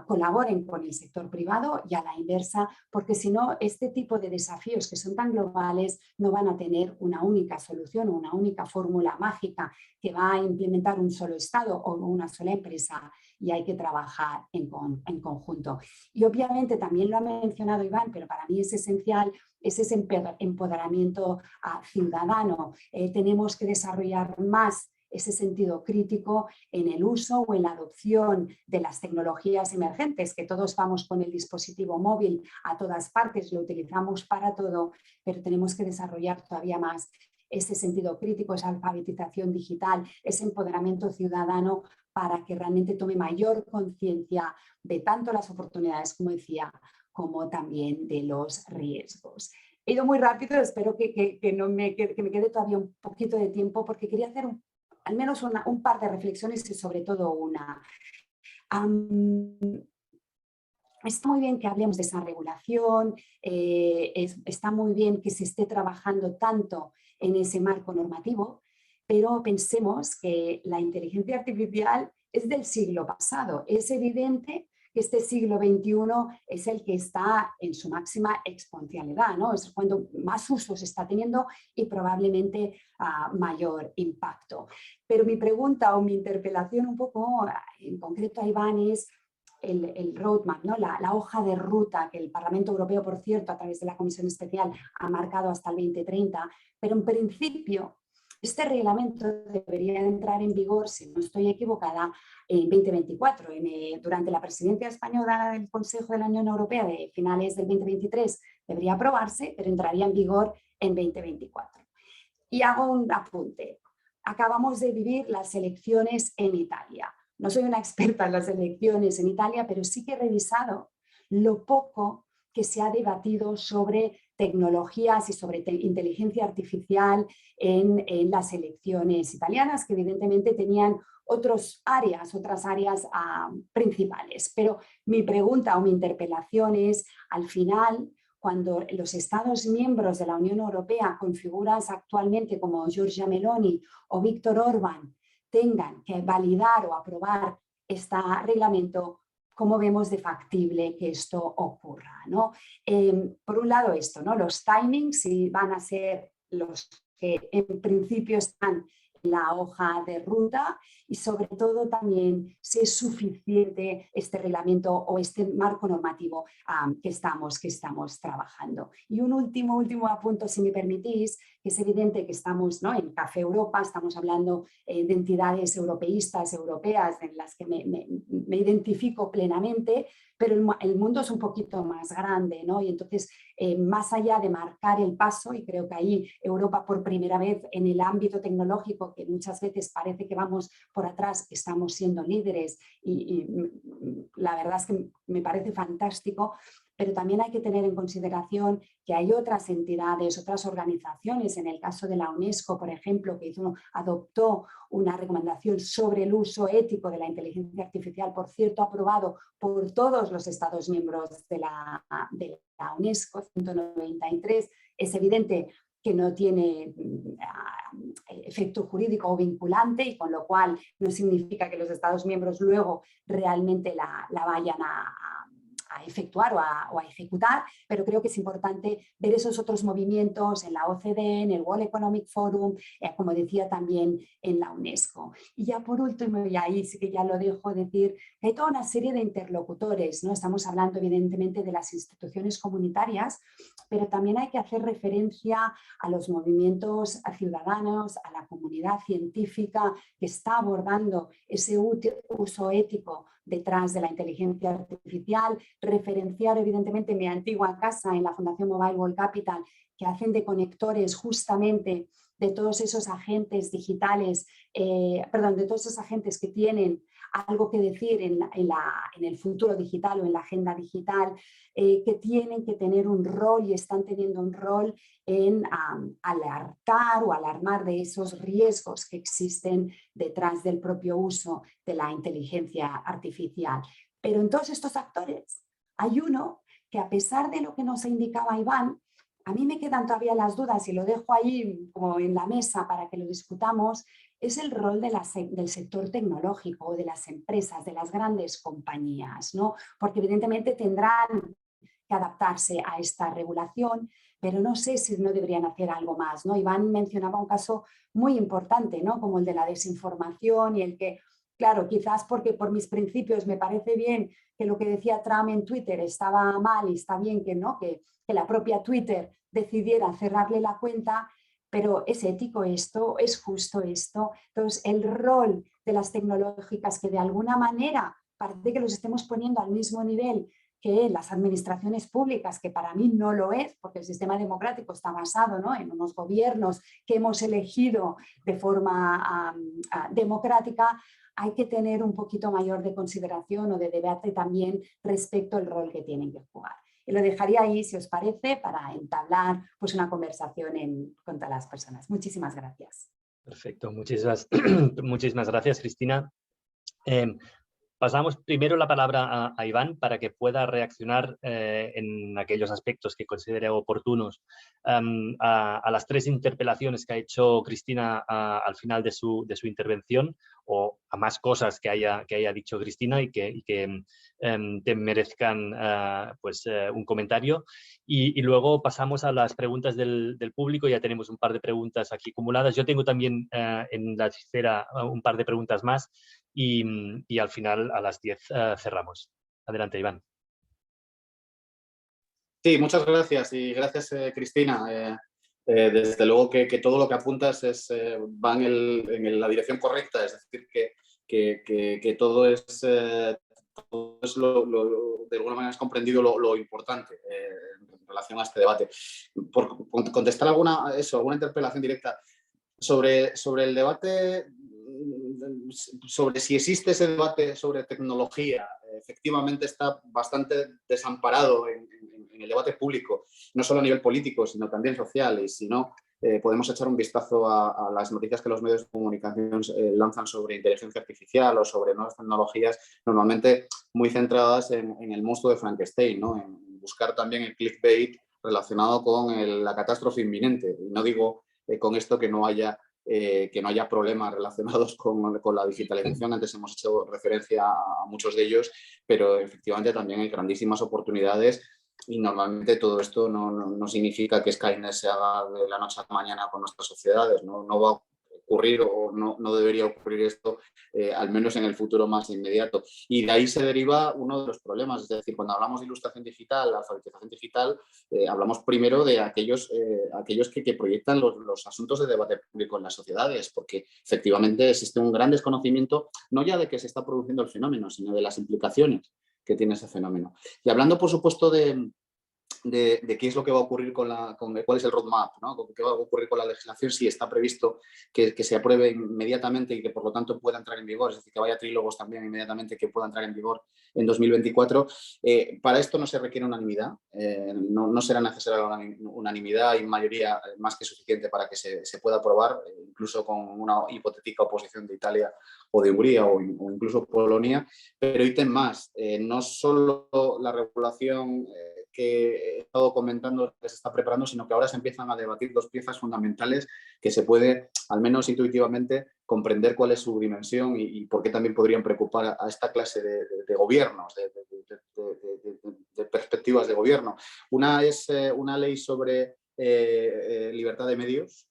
colaboren con el sector privado y a la inversa, porque si no, este tipo de desafíos que son tan globales no van a tener una única solución o una única fórmula mágica que va a implementar un solo Estado o una sola empresa, y hay que trabajar en conjunto. Y obviamente también lo ha mencionado Iván, pero para mí es esencial, es ese empoderamiento ciudadano. Tenemos que desarrollar más ese sentido crítico en el uso o en la adopción de las tecnologías emergentes, que todos vamos con el dispositivo móvil a todas partes, lo utilizamos para todo, pero tenemos que desarrollar todavía más ese sentido crítico, esa alfabetización digital, ese empoderamiento ciudadano para que realmente tome mayor conciencia de tanto las oportunidades, como decía, como también de los riesgos. He ido muy rápido, espero que me quede todavía un poquito de tiempo porque quería hacer al menos un par de reflexiones y sobre todo una. Está muy bien que hablemos de esa regulación, está muy bien que se esté trabajando tanto en ese marco normativo, pero pensemos que la inteligencia artificial es del siglo pasado. Es evidente que este siglo XXI es el que está en su máxima exponencialidad, ¿no? Es cuando más usos está teniendo y probablemente mayor impacto. Pero mi pregunta o mi interpelación un poco en concreto a Iván es el roadmap, ¿no? La hoja de ruta que el Parlamento Europeo, por cierto, a través de la Comisión Especial ha marcado hasta el 2030, pero en principio este reglamento debería entrar en vigor, si no estoy equivocada, en 2024. Durante la presidencia española del Consejo de la Unión Europea de finales del 2023 debería aprobarse, pero entraría en vigor en 2024. Y hago un apunte. Acabamos de vivir las elecciones en Italia. No soy una experta en las elecciones en Italia, pero sí que he revisado lo poco que se ha debatido sobre tecnologías y sobre inteligencia artificial en las elecciones italianas, que evidentemente tenían otras áreas principales. Pero mi pregunta o mi interpelación es, al final, cuando los Estados miembros de la Unión Europea, con figuras actualmente como Giorgia Meloni o Víctor Orbán, tengan que validar o aprobar este reglamento, ¿cómo vemos de factible que esto ocurra, ¿no? Por un lado esto, ¿no? Los timings, si van a ser los que en principio están en la hoja de ruta, y sobre todo también si es suficiente este reglamento o este marco normativo que estamos trabajando. Y un último apunto, si me permitís, que es evidente que estamos, ¿no?, en Café Europa, estamos hablando de entidades europeístas, europeas, en las que me identifico plenamente, pero el mundo es un poquito más grande, ¿no? Y entonces, más allá de marcar el paso, y creo que ahí Europa por primera vez en el ámbito tecnológico, que muchas veces parece que vamos por atrás, estamos siendo líderes y la verdad es que me parece fantástico, pero también hay que tener en consideración que hay otras entidades, otras organizaciones, en el caso de la UNESCO, por ejemplo, que adoptó una recomendación sobre el uso ético de la inteligencia artificial, por cierto, aprobado por todos los Estados miembros de la UNESCO, 193. Es evidente que no tiene efecto jurídico o vinculante, y con lo cual no significa que los Estados miembros luego realmente la vayan a efectuar o a ejecutar, pero creo que es importante ver esos otros movimientos en la OCDE, en el World Economic Forum, como decía también en la UNESCO. Y ya por último, y ahí sí que ya lo dejo decir, que hay toda una serie de interlocutores, ¿no? Estamos hablando evidentemente de las instituciones comunitarias, pero también hay que hacer referencia a los movimientos ciudadanos, a la comunidad científica que está abordando ese uso ético detrás de la inteligencia artificial, referenciar evidentemente mi antigua casa en la Fundación Mobile World Capital, que hacen de conectores justamente de todos esos agentes digitales, de todos esos agentes que tienen algo que decir en el futuro digital o en la agenda digital, que tienen que tener un rol y están teniendo un rol en alertar o alarmar de esos riesgos que existen detrás del propio uso de la inteligencia artificial. Pero en todos estos actores hay uno que, a pesar de lo que nos indicaba Iván, a mí me quedan todavía las dudas y lo dejo ahí como en la mesa para que lo discutamos, es el rol del sector tecnológico, de las empresas, de las grandes compañías, ¿no? Porque evidentemente tendrán que adaptarse a esta regulación, pero no sé si no deberían hacer algo más, ¿no? Iván mencionaba un caso muy importante, ¿no?, como el de la desinformación y el que, claro, quizás porque por mis principios me parece bien que lo que decía Trump en Twitter estaba mal y está bien que, ¿no?, que la propia Twitter decidiera cerrarle la cuenta, pero ¿es ético esto? ¿Es justo esto? Entonces, el rol de las tecnológicas que de alguna manera parece que los estemos poniendo al mismo nivel que las administraciones públicas, que para mí no lo es, porque el sistema democrático está basado, ¿no?, en unos gobiernos que hemos elegido de forma democrática, hay que tener un poquito mayor de consideración o de debate también respecto al rol que tienen que jugar. Y lo dejaría ahí, si os parece, para entablar pues, una conversación con todas las personas. Muchísimas gracias. Perfecto, muchísimas gracias, Cristina. Pasamos primero la palabra a Iván para que pueda reaccionar en aquellos aspectos que considere oportunos a las 3 interpelaciones que ha hecho Cristina al final de su intervención, o a más cosas que haya dicho Cristina y que te merezcan un comentario. Y luego pasamos a las preguntas del público. Ya tenemos un par de preguntas aquí acumuladas. Yo tengo también en la chistera un par de preguntas más. Y al final, a las 10, cerramos. Adelante, Iván. Sí, muchas gracias y gracias, Cristina. Desde luego que todo lo que apuntas va en la dirección correcta, es decir, que todo es de alguna manera has comprendido lo importante en relación a este debate. Por contestar alguna interpelación directa sobre el debate, sobre si existe ese debate sobre tecnología, efectivamente está bastante desamparado en el debate público, no solo a nivel político, sino también social. Y si no, podemos echar un vistazo a las noticias que los medios de comunicación lanzan sobre inteligencia artificial o sobre nuevas tecnologías, normalmente muy centradas en el monstruo de Frankenstein, ¿no? En buscar también el clickbait relacionado con la catástrofe inminente. Y no digo con esto que no haya problemas relacionados con la digitalización. Antes hemos hecho referencia a muchos de ellos, pero efectivamente también hay grandísimas oportunidades y normalmente todo esto no significa que Skynet se haga de la noche a la mañana con nuestras sociedades. No va a ocurrir o no debería ocurrir esto, al menos en el futuro más inmediato. Y de ahí se deriva uno de los problemas. Es decir, cuando hablamos de ilustración digital, alfabetización digital, hablamos primero de aquellos que proyectan los asuntos de debate público en las sociedades, porque efectivamente existe un gran desconocimiento, no ya de que se está produciendo el fenómeno, sino de las implicaciones que tiene ese fenómeno. Y hablando, por supuesto, de qué es lo que va a ocurrir cuál es el roadmap, ¿no? ¿Qué va a ocurrir con la legislación? Si está previsto que se apruebe inmediatamente y que por lo tanto pueda entrar en vigor, es decir, que vaya a trílogos también inmediatamente, que pueda entrar en vigor en 2024. Para esto no se requiere unanimidad, no será necesaria la unanimidad y mayoría más que suficiente para que se pueda aprobar, incluso con una hipotética oposición de Italia o de Hungría o incluso Polonia. Pero ítem más, no solo la regulación que he estado comentando que se está preparando, sino que ahora se empiezan a debatir 2 piezas fundamentales que se puede, al menos intuitivamente, comprender cuál es su dimensión y por qué también podrían preocupar a esta clase de gobiernos, de perspectivas de gobierno. Una es una ley sobre libertad de medios,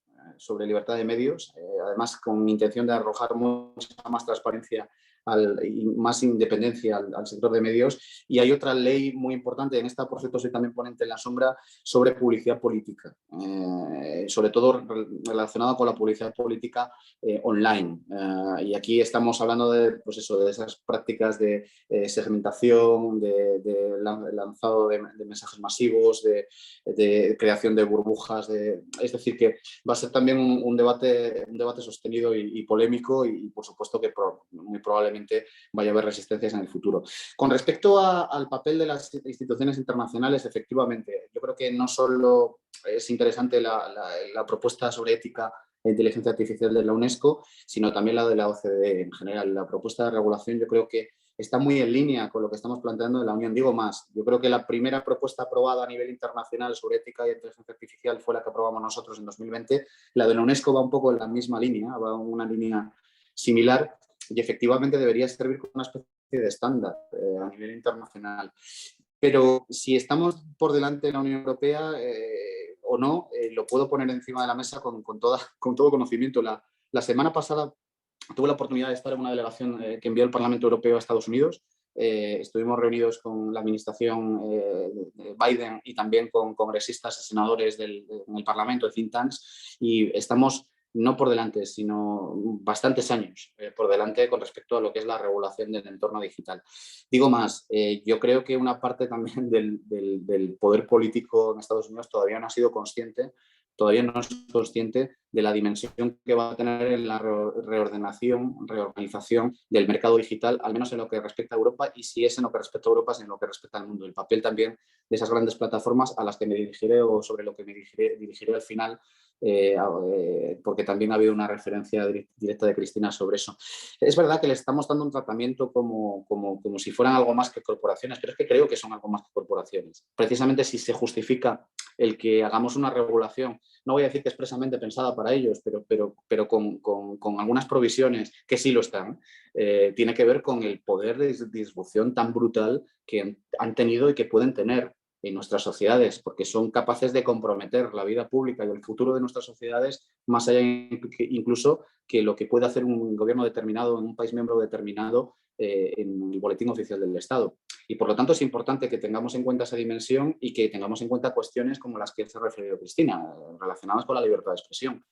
además con intención de arrojar mucha más transparencia y más independencia al sector de medios. Y hay otra ley muy importante, en esta por cierto soy también ponente en la sombra, sobre publicidad política, sobre todo relacionada con la publicidad política online. Y aquí estamos hablando de esas prácticas de segmentación, de lanzado de mensajes masivos, de creación de burbujas. Es decir, que va a ser también un debate sostenido y polémico y por supuesto que muy probablemente vaya a haber resistencias en el futuro. Con respecto al papel de las instituciones internacionales, efectivamente, yo creo que no solo es interesante la propuesta sobre ética e inteligencia artificial de la UNESCO, sino también la de la OCDE en general. La propuesta de regulación yo creo que está muy en línea con lo que estamos planteando en la Unión. Digo más, yo creo que la primera propuesta aprobada a nivel internacional sobre ética e inteligencia artificial fue la que aprobamos nosotros en 2020. La de la UNESCO va un poco en la misma línea, va en una línea similar y efectivamente debería servir como una especie de estándar a nivel internacional. Pero si estamos por delante de la Unión Europea o no, lo puedo poner encima de la mesa con todo conocimiento. La semana pasada tuve la oportunidad de estar en una delegación que envió el Parlamento Europeo a Estados Unidos estuvimos reunidos con la administración Biden y también con congresistas y senadores en el Parlamento, de think tanks, y estamos no por delante, sino bastantes años por delante con respecto a lo que es la regulación del entorno digital. Digo más, yo creo que una parte también del poder político en Estados Unidos todavía no ha sido consciente, todavía no es consciente de la dimensión que va a tener en la reorganización del mercado digital, al menos en lo que respecta a Europa, y si es en lo que respecta a Europa, es en lo que respecta al mundo. El papel también de esas grandes plataformas a las que me dirigiré o sobre lo que me dirigiré al final, porque también ha habido una referencia directa de Cristina sobre eso. Es verdad que le estamos dando un tratamiento como si fueran algo más que corporaciones, pero es que creo que son algo más que corporaciones. Precisamente si se justifica el que hagamos una regulación, no voy a decir que expresamente pensada para ellos, pero con algunas provisiones que sí lo están, tiene que ver con el poder de disrupción tan brutal que han tenido y que pueden tener en nuestras sociedades, porque son capaces de comprometer la vida pública y el futuro de nuestras sociedades más allá incluso que lo que puede hacer un gobierno determinado en un país miembro determinado en el boletín oficial del Estado. Y por lo tanto es importante que tengamos en cuenta esa dimensión y que tengamos en cuenta cuestiones como las que se ha referido Cristina, relacionadas con la libertad de expresión.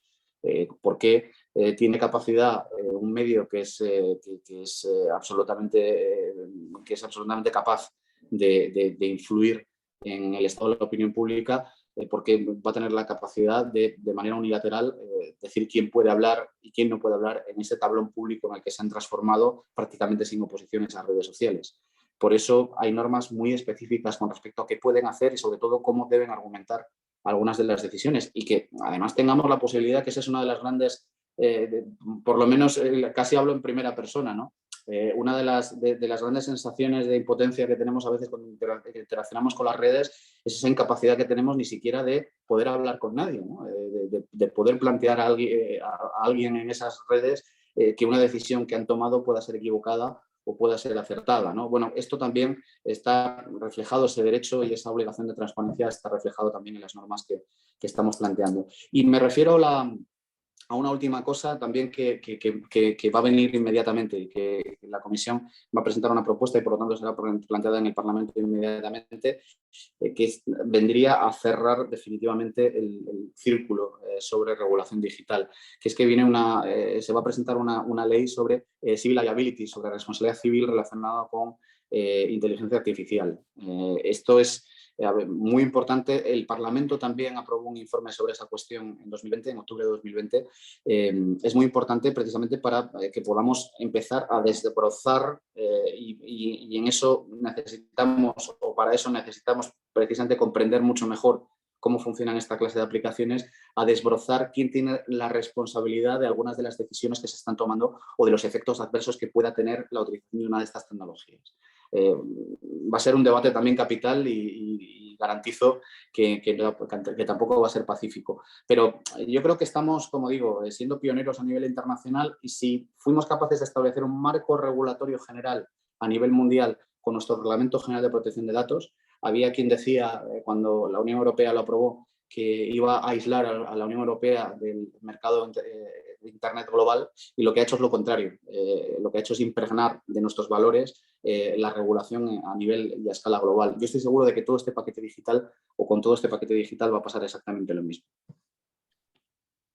¿Por qué tiene capacidad un medio que es absolutamente capaz de influir en el estado de la opinión pública, porque va a tener la capacidad de manera unilateral decir quién puede hablar y quién no puede hablar en ese tablón público en el que se han transformado prácticamente sin oposiciones a redes sociales? Por eso hay normas muy específicas con respecto a qué pueden hacer y sobre todo cómo deben argumentar algunas de las decisiones, y que además tengamos la posibilidad, que esa es una de las grandes, por lo menos casi hablo en primera persona, ¿no? Una de las grandes sensaciones de impotencia que tenemos a veces cuando interaccionamos con las redes es esa incapacidad que tenemos ni siquiera de poder hablar con nadie, ¿no? De poder plantear a alguien en esas redes que una decisión que han tomado pueda ser equivocada o pueda ser acertada, ¿no? Bueno, esto también está reflejado, ese derecho y esa obligación de transparencia está reflejado también en las normas que estamos planteando. Y me refiero a una última cosa también que va a venir inmediatamente, y que la Comisión va a presentar una propuesta y por lo tanto será planteada en el Parlamento inmediatamente, que vendría a cerrar definitivamente el círculo sobre regulación digital, que es que viene se va a presentar una ley sobre civil liability, sobre responsabilidad civil relacionada con inteligencia artificial. Esto es muy importante. El Parlamento también aprobó un informe sobre esa cuestión en 2020, en octubre de 2020. Es muy importante precisamente para que podamos empezar a desbrozar y en eso necesitamos, o para eso necesitamos precisamente comprender mucho mejor cómo funcionan esta clase de aplicaciones, a desbrozar quién tiene la responsabilidad de algunas de las decisiones que se están tomando o de los efectos adversos que pueda tener la utilización de una de estas tecnologías. Va a ser un debate también capital y garantizo que tampoco va a ser pacífico. Pero yo creo que estamos, como digo, siendo pioneros a nivel internacional, y si fuimos capaces de establecer un marco regulatorio general a nivel mundial con nuestro Reglamento General de Protección de Datos, había quien decía, cuando la Unión Europea lo aprobó, que iba a aislar a la Unión Europea del mercado de Internet global, y lo que ha hecho es lo contrario. Lo que ha hecho es impregnar de nuestros valores la regulación a nivel y a escala global. Yo estoy seguro de que todo este paquete digital, o con todo este paquete digital, va a pasar exactamente lo mismo.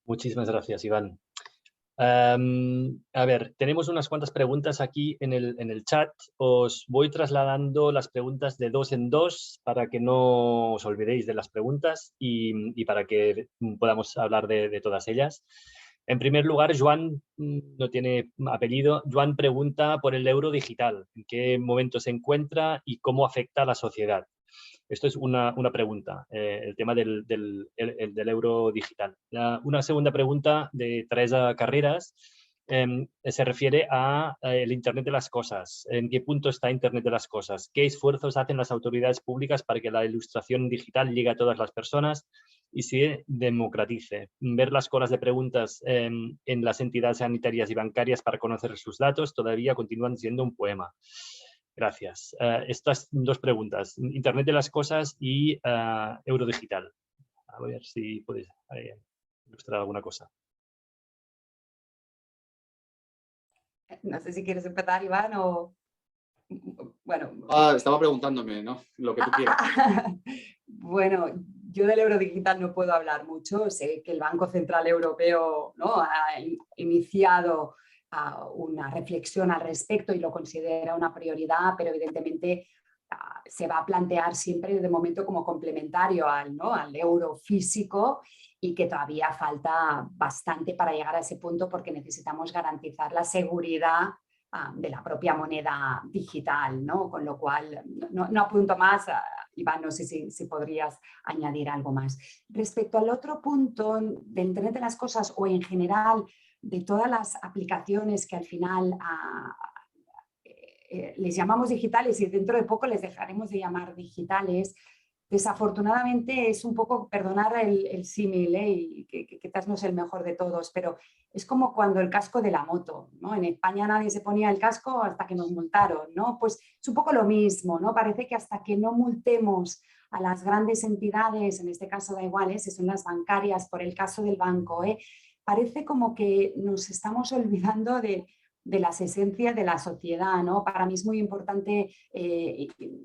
Muchísimas gracias, Iván. A ver, tenemos unas cuantas preguntas aquí en el chat. Os voy trasladando las preguntas de dos en dos para que no os olvidéis de las preguntas y para que podamos hablar de todas ellas. En primer lugar, Joan, no tiene apellido, Joan pregunta por el euro digital. ¿En qué momento se encuentra y cómo afecta a la sociedad? Esto es una pregunta, el tema del euro digital. Una segunda pregunta de Teresa Carreras se refiere a el Internet de las cosas. ¿En qué punto está Internet de las cosas? ¿Qué esfuerzos hacen las autoridades públicas para que la ilustración digital llegue a todas las personas y se democratice? Ver las colas de preguntas en las entidades sanitarias y bancarias para conocer sus datos todavía continúan siendo un poema. Gracias. Estas dos preguntas, Internet de las cosas y euro digital. A ver si podéis ilustrar alguna cosa. No sé si quieres empezar, Iván, o... Bueno, estaba preguntándome, ¿no? Lo que tú quieras. Bueno, yo del euro digital no puedo hablar mucho. Sé que el Banco Central Europeo, ¿no?, ha iniciado una reflexión al respecto y lo considera una prioridad, pero evidentemente se va a plantear siempre de momento como complementario al euro físico, y que todavía falta bastante para llegar a ese punto, porque necesitamos garantizar la seguridad de la propia moneda digital, ¿no? Con lo cual, no apunto más. Iván, no sé si podrías añadir algo más. Respecto al otro punto de Internet de las Cosas, o en general de todas las aplicaciones que al final les llamamos digitales y dentro de poco les dejaremos de llamar digitales, desafortunadamente es un poco, perdonar el símil, y que quizás no es el mejor de todos, pero es como cuando el casco de la moto, ¿no? En España nadie se ponía el casco hasta que nos multaron, ¿no? Pues es un poco lo mismo, ¿no? Parece que hasta que no multemos a las grandes entidades, en este caso da igual, si son las bancarias, por el caso del banco, parece como que nos estamos olvidando de las esencias de la sociedad, ¿no? Para mí es muy importante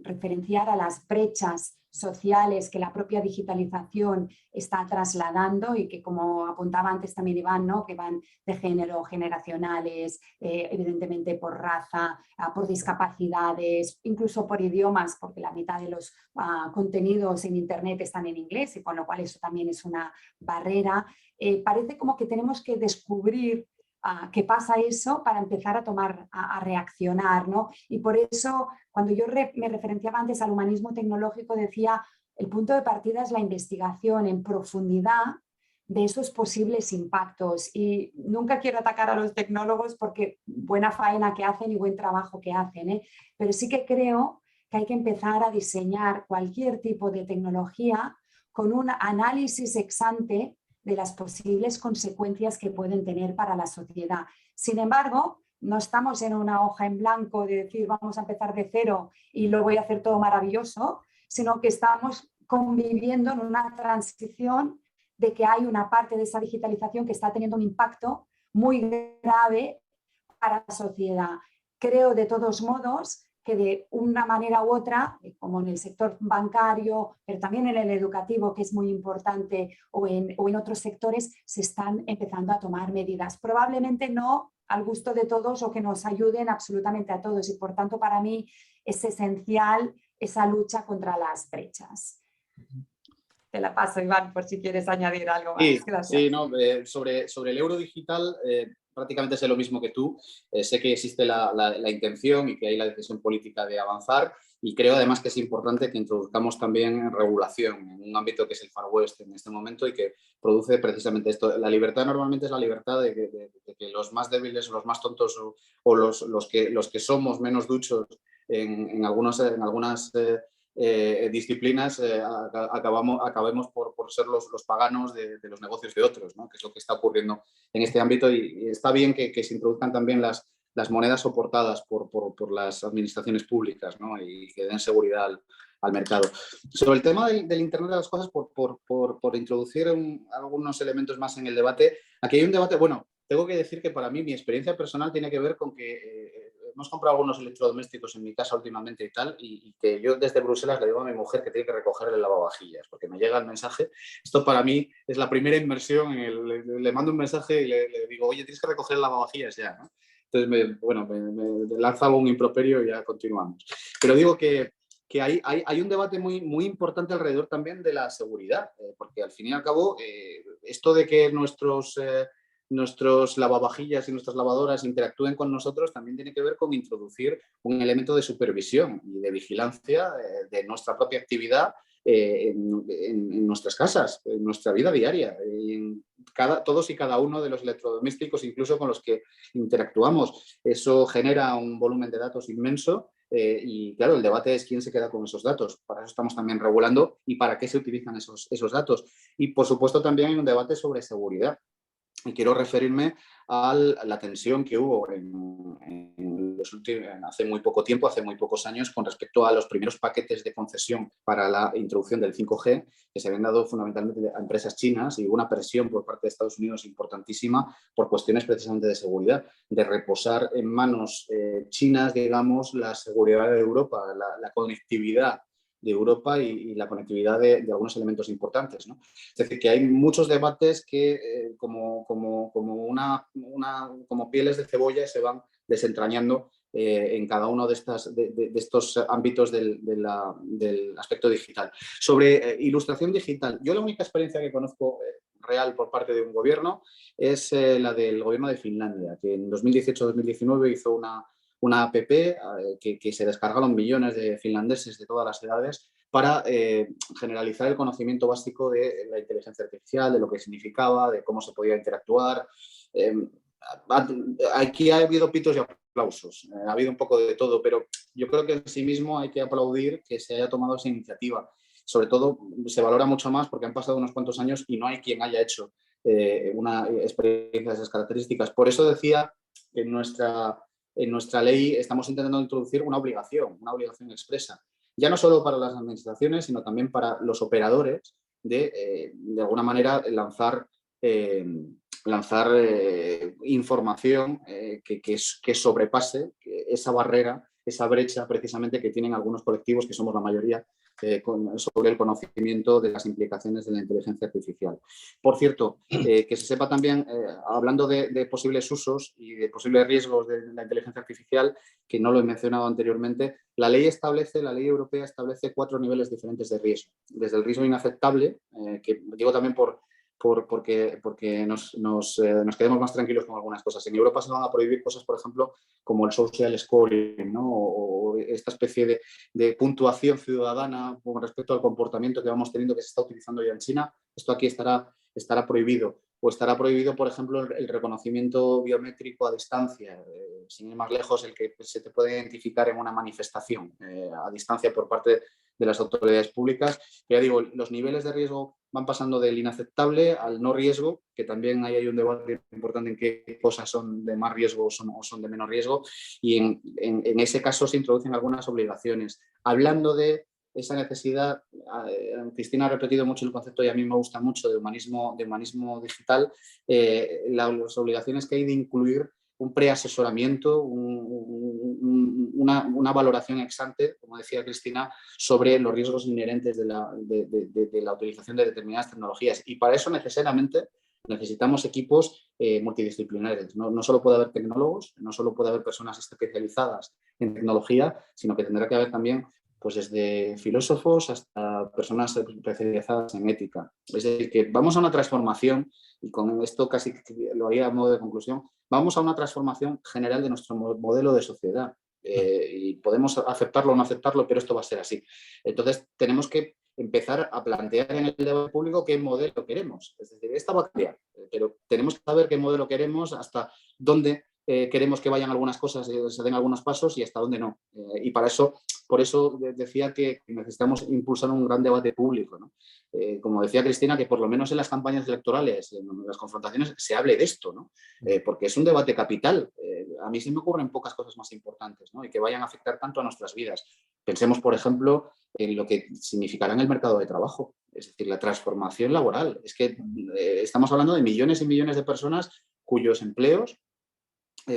referenciar a las brechas sociales que la propia digitalización está trasladando, y que, como apuntaba antes también Iván, ¿no?, que van de género, generacionales, evidentemente por raza, por discapacidades, incluso por idiomas, porque la mitad de los contenidos en Internet están en inglés, y con lo cual eso también es una barrera. Parece como que tenemos que descubrir qué pasa eso para empezar a reaccionar, ¿no? Y por eso, cuando yo me referenciaba antes al humanismo tecnológico, decía, el punto de partida es la investigación en profundidad de esos posibles impactos. Y nunca quiero atacar a los tecnólogos, porque buena faena que hacen y buen trabajo que hacen, pero sí que creo que hay que empezar a diseñar cualquier tipo de tecnología con un análisis ex ante de las posibles consecuencias que pueden tener para la sociedad. Sin embargo, no estamos en una hoja en blanco de decir vamos a empezar de cero y lo voy a hacer todo maravilloso, sino que estamos conviviendo en una transición de que hay una parte de esa digitalización que está teniendo un impacto muy grave para la sociedad. Creo, de todos modos, que de una manera u otra, como en el sector bancario, pero también en el educativo, que es muy importante, o en otros sectores, se están empezando a tomar medidas. Probablemente no al gusto de todos o que nos ayuden absolutamente a todos, y por tanto para mí es esencial esa lucha contra las brechas. Te la paso, Iván, por si quieres añadir algo más. Sí, Gracias. sí, no, sobre el euro digital, prácticamente sé lo mismo que tú. Sé que existe la intención y que hay la decisión política de avanzar, y creo además que es importante que introduzcamos también regulación en un ámbito que es el Far West en este momento, y que produce precisamente esto. La libertad normalmente es la libertad de que los más débiles o los más tontos o los que somos menos duchos en algunas disciplinas, acabemos por ser los paganos de los negocios de otros, ¿no? Que es lo que está ocurriendo en este ámbito, y está bien que se introduzcan también las monedas soportadas por las administraciones públicas, ¿no? Y que den seguridad al mercado. Sobre el tema del Internet de las Cosas, por introducir algunos elementos más en el debate, aquí hay un debate, bueno, tengo que decir que para mí mi experiencia personal tiene que ver con que hemos comprado algunos electrodomésticos en mi casa últimamente y tal, y que yo desde Bruselas le digo a mi mujer que tiene que recoger el lavavajillas, porque me llega el mensaje. Esto para mí es la primera inmersión, le mando un mensaje y le digo, oye, tienes que recoger el lavavajillas ya, ¿no? Entonces, me lanza algún improperio y ya continuamos. Pero digo que hay un debate muy importante alrededor también de la seguridad, porque al fin y al cabo, esto de que nuestros lavavajillas y nuestras lavadoras interactúen con nosotros también tiene que ver con introducir un elemento de supervisión y de vigilancia de nuestra propia actividad en nuestras casas, en nuestra vida diaria, todos y cada uno de los electrodomésticos, incluso con los que interactuamos. Eso genera un volumen de datos inmenso, y claro, el debate es quién se queda con esos datos. Para eso estamos también regulando y para qué se utilizan esos datos. Y por supuesto también hay un debate sobre seguridad. Y quiero referirme a la tensión que hubo hace muy poco tiempo, hace muy pocos años, con respecto a los primeros paquetes de concesión para la introducción del 5G, que se habían dado fundamentalmente a empresas chinas, y hubo una presión por parte de Estados Unidos importantísima por cuestiones precisamente de seguridad, de reposar en manos chinas, digamos, la seguridad de Europa, la conectividad de Europa y la conectividad de algunos elementos importantes, ¿no? Es decir, que hay muchos debates que como pieles de cebolla se van desentrañando en cada uno de estos ámbitos del aspecto digital. Sobre ilustración digital, yo la única experiencia que conozco real por parte de un gobierno es la del gobierno de Finlandia, que en 2018-2019 hizo una app que se descargaron millones de finlandeses de todas las edades para generalizar el conocimiento básico de la inteligencia artificial, de lo que significaba, de cómo se podía interactuar. Aquí ha habido pitos y aplausos, ha habido un poco de todo, pero yo creo que en sí mismo hay que aplaudir que se haya tomado esa iniciativa. Sobre todo se valora mucho más porque han pasado unos cuantos años y no hay quien haya hecho una experiencia de esas características. Por eso decía que en nuestra ley estamos intentando introducir una obligación expresa, ya no solo para las administraciones, sino también para los operadores de alguna manera lanzar información que sobrepase esa barrera, esa brecha precisamente que tienen algunos colectivos, que somos la mayoría, sobre el conocimiento de las implicaciones de la inteligencia artificial. Por cierto, que se sepa también, hablando de posibles usos y de posibles riesgos de la inteligencia artificial, que no lo he mencionado anteriormente, la ley europea establece 4 niveles diferentes de riesgo. Desde el riesgo inaceptable, que digo también porque nos quedemos más tranquilos con algunas cosas. En Europa se van a prohibir cosas, por ejemplo, como el social scoring, ¿no? O esta especie de puntuación ciudadana con respecto al comportamiento que vamos teniendo, que se está utilizando ya en China. Esto aquí estará prohibido. O estará prohibido, por ejemplo, el reconocimiento biométrico a distancia, sin ir más lejos, el que se te puede identificar en una manifestación a distancia por parte de las autoridades públicas. Ya digo, los niveles de riesgo van pasando del inaceptable al no riesgo, que también hay un debate importante en qué cosas son de más riesgo o son de menos riesgo, y en ese caso se introducen algunas obligaciones. Hablando de esa necesidad, Cristina ha repetido mucho el concepto y a mí me gusta mucho de humanismo digital, las obligaciones que hay de incluir un preasesoramiento, una valoración ex ante, como decía Cristina, sobre los riesgos inherentes de la utilización de determinadas tecnologías. Y para eso necesariamente necesitamos equipos multidisciplinares. No solo puede haber tecnólogos, no solo puede haber personas especializadas en tecnología, sino que tendrá que haber también pues desde filósofos hasta personas especializadas en ética. Es decir, que vamos a una transformación, y con esto casi lo haría a modo de conclusión, vamos a una transformación general de nuestro modelo de sociedad. Y podemos aceptarlo o no aceptarlo, pero esto va a ser así. Entonces, tenemos que empezar a plantear en el debate público qué modelo queremos. Es decir, esta va a cambiar, pero tenemos que saber qué modelo queremos, hasta dónde queremos que vayan algunas cosas, se den algunos pasos y hasta dónde no. Y para eso, por eso decía que necesitamos impulsar un gran debate público, ¿no? Como decía Cristina, que por lo menos en las campañas electorales, en las confrontaciones, se hable de esto, ¿no? Porque es un debate capital. A mí se me ocurren pocas cosas más importantes, ¿no? Y que vayan a afectar tanto a nuestras vidas. Pensemos, por ejemplo, en lo que significará en el mercado de trabajo, es decir, la transformación laboral. Es que estamos hablando de millones y millones de personas cuyos empleos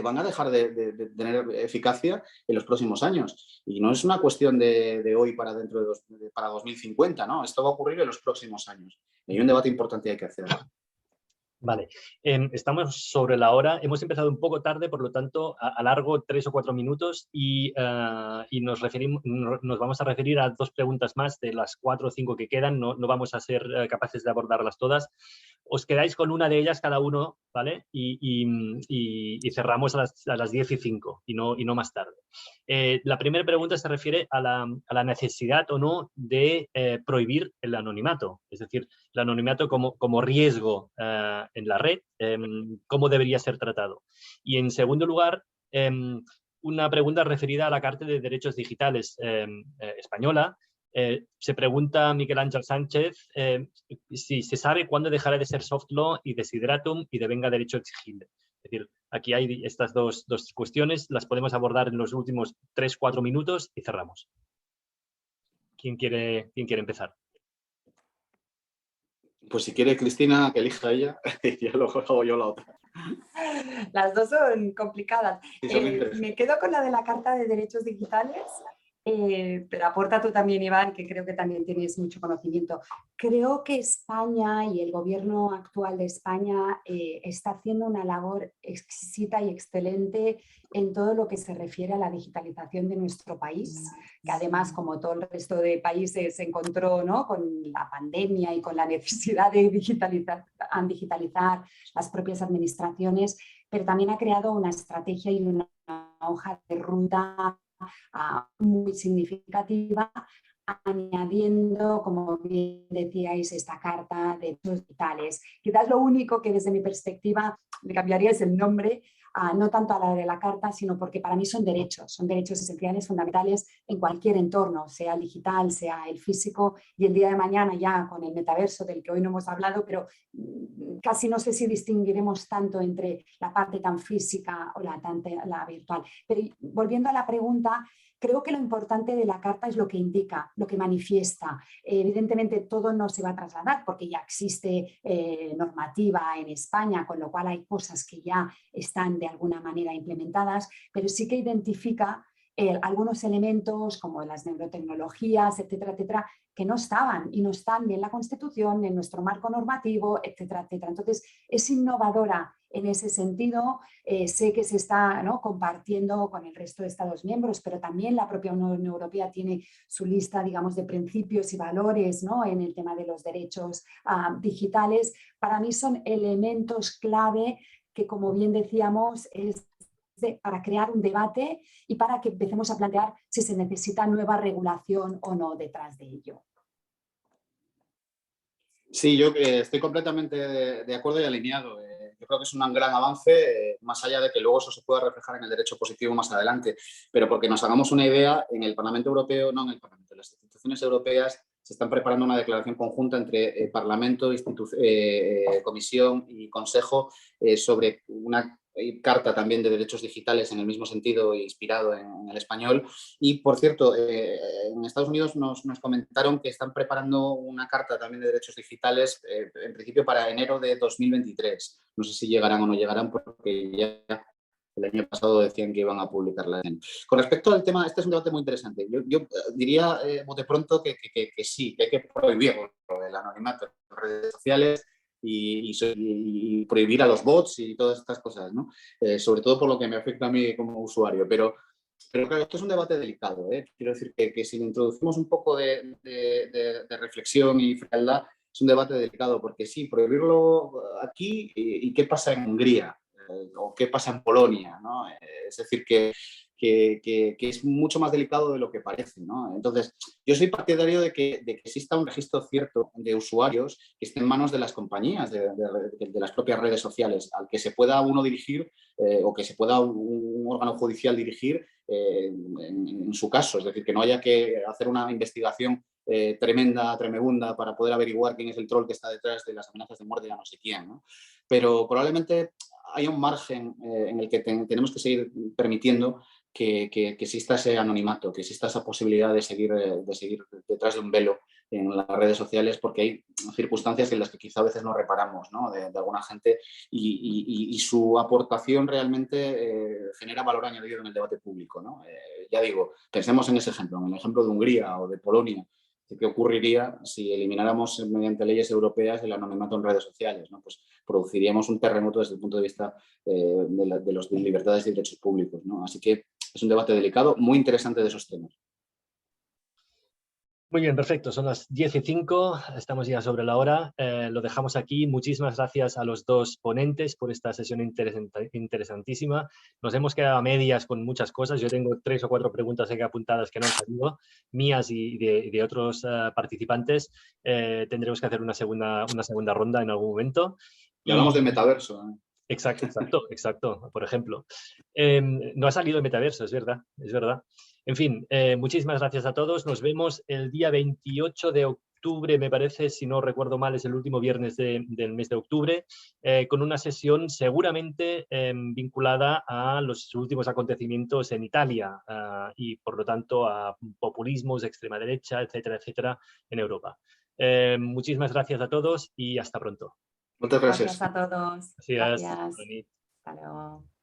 van a dejar de tener eficacia en los próximos años. Y no es una cuestión de hoy para para 2050, ¿no? Esto va a ocurrir en los próximos años. Y hay un debate importante que hay que hacer. Vale, estamos sobre la hora. Hemos empezado un poco tarde, por lo tanto, alargo 3 o 4 minutos y nos vamos a referir a 2 preguntas más de las 4 o 5 que quedan. No vamos a ser capaces de abordarlas todas. Os quedáis con una de ellas cada uno, ¿vale? Y cerramos a las 10:05 y no más tarde. La primera pregunta se refiere a la necesidad o no de prohibir el anonimato, es decir, el anonimato como riesgo en la red, cómo debería ser tratado. Y en segundo lugar, una pregunta referida a la Carta de Derechos Digitales española, Se pregunta Miguel Ángel Sánchez si se sabe cuándo dejará de ser soft law y desideratum y devenga derecho exigible. Es decir, aquí hay estas dos cuestiones, las podemos abordar en los últimos 3-4 minutos y cerramos. ¿Quién quiere empezar? Pues si quiere Cristina, que elija ella, y ya luego hago yo la otra. Las dos son complicadas. Sí, son interesantes. Me quedo con la de la Carta de Derechos Digitales, pero aporta tú también, Iván, que creo que también tienes mucho conocimiento. Creo que España y el gobierno actual de España está haciendo una labor exquisita y excelente en todo lo que se refiere a la digitalización de nuestro país, que además, como todo el resto de países, se encontró, ¿no?, con la pandemia y con la necesidad de digitalizar las propias administraciones, pero también ha creado una estrategia y una hoja de ruta muy significativa, añadiendo, como bien decíais, esta carta de derechos digitales. Quizás lo único que desde mi perspectiva le cambiaría es el nombre, no tanto a la de la carta, sino porque para mí son derechos esenciales, fundamentales en cualquier entorno, sea el digital, sea el físico, y el día de mañana ya con el metaverso del que hoy no hemos hablado, pero casi no sé si distinguiremos tanto entre la parte tan física o la virtual. Pero volviendo a la pregunta, creo que lo importante de la carta es lo que indica, lo que manifiesta. Evidentemente todo no se va a trasladar porque ya existe normativa en España, con lo cual hay cosas que ya están de alguna manera implementadas, pero sí que identifica algunos elementos como las neurotecnologías, etcétera, etcétera, que no estaban y no están ni en la Constitución, ni en nuestro marco normativo, etcétera, etcétera. Entonces, es innovadora en ese sentido. Sé que se está, ¿no?, compartiendo con el resto de Estados miembros, pero también la propia Unión Europea tiene su lista, digamos, de principios y valores, ¿no?, en el tema de los derechos digitales. Para mí son elementos clave que, como bien decíamos, para crear un debate y para que empecemos a plantear si se necesita nueva regulación o no detrás de ello. Sí, yo estoy completamente de acuerdo y alineado. Yo creo que es un gran avance, más allá de que luego eso se pueda reflejar en el derecho positivo más adelante. Pero porque nos hagamos una idea, en el Parlamento Europeo, no en el Parlamento, en las instituciones europeas se están preparando una declaración conjunta entre Parlamento, Comisión y Consejo sobre una carta también de derechos digitales en el mismo sentido, inspirado en el español. Y, por cierto, en Estados Unidos nos comentaron que están preparando una carta también de derechos digitales, en principio para enero de 2023. No sé si llegarán o no llegarán, porque ya el año pasado decían que iban a publicarla. Con respecto al tema, este es un debate muy interesante. Yo diría, bote pronto, que sí, que hay que prohibirlo, el anonimato en las redes sociales, y prohibir a los bots y todas estas cosas, ¿no? Sobre todo por lo que me afecta a mí como usuario. Pero claro, esto es un debate delicado, ¿eh? Quiero decir que si le introducimos un poco de reflexión y frialdad, es un debate delicado, porque sí, prohibirlo aquí, ¿y qué pasa en Hungría? ¿O qué pasa en Polonia, ¿no? Es decir, que es mucho más delicado de lo que parece, ¿no? Entonces, yo soy partidario de que exista un registro cierto de usuarios que esté en manos de las compañías, de las propias redes sociales, al que se pueda uno dirigir o que se pueda un órgano judicial dirigir en su caso. Es decir, que no haya que hacer una investigación tremenda para poder averiguar quién es el troll que está detrás de las amenazas de muerte a no sé quién, ¿no? Pero probablemente hay un margen en el que tenemos que seguir permitiendo que exista ese anonimato, que exista esa posibilidad de seguir detrás de un velo en las redes sociales, porque hay circunstancias en las que quizá a veces no reparamos, ¿no?, de alguna gente, y su aportación realmente genera valor añadido en el debate público, ¿no? Ya digo, pensemos en ese ejemplo, en el ejemplo de Hungría o de Polonia. ¿Qué ocurriría si elimináramos mediante leyes europeas el anonimato en redes sociales, ¿no? Pues produciríamos un terremoto desde el punto de vista de las libertades y derechos públicos, ¿no? Así que es un debate delicado, muy interesante de esos temas. Muy bien, perfecto. Son las 10:05, estamos ya sobre la hora. Lo dejamos aquí. Muchísimas gracias a los dos ponentes por esta sesión interesantísima. Nos hemos quedado a medias con muchas cosas. Yo tengo 3 o 4 preguntas aquí apuntadas que no han salido, mías y de otros participantes. Tendremos que hacer una segunda ronda en algún momento. Y hablamos del metaverso, ¿eh? Exacto, por ejemplo. No ha salido el metaverso, es verdad. En fin, muchísimas gracias a todos. Nos vemos el día 28 de octubre, me parece, si no recuerdo mal, es el último viernes del mes de octubre, con una sesión seguramente vinculada a los últimos acontecimientos en Italia y, por lo tanto, a populismos, extrema derecha, etcétera, en Europa. Muchísimas gracias a todos y hasta pronto. Muchas gracias. Gracias a todos. Gracias. Gracias. Bona nit. Hasta luego.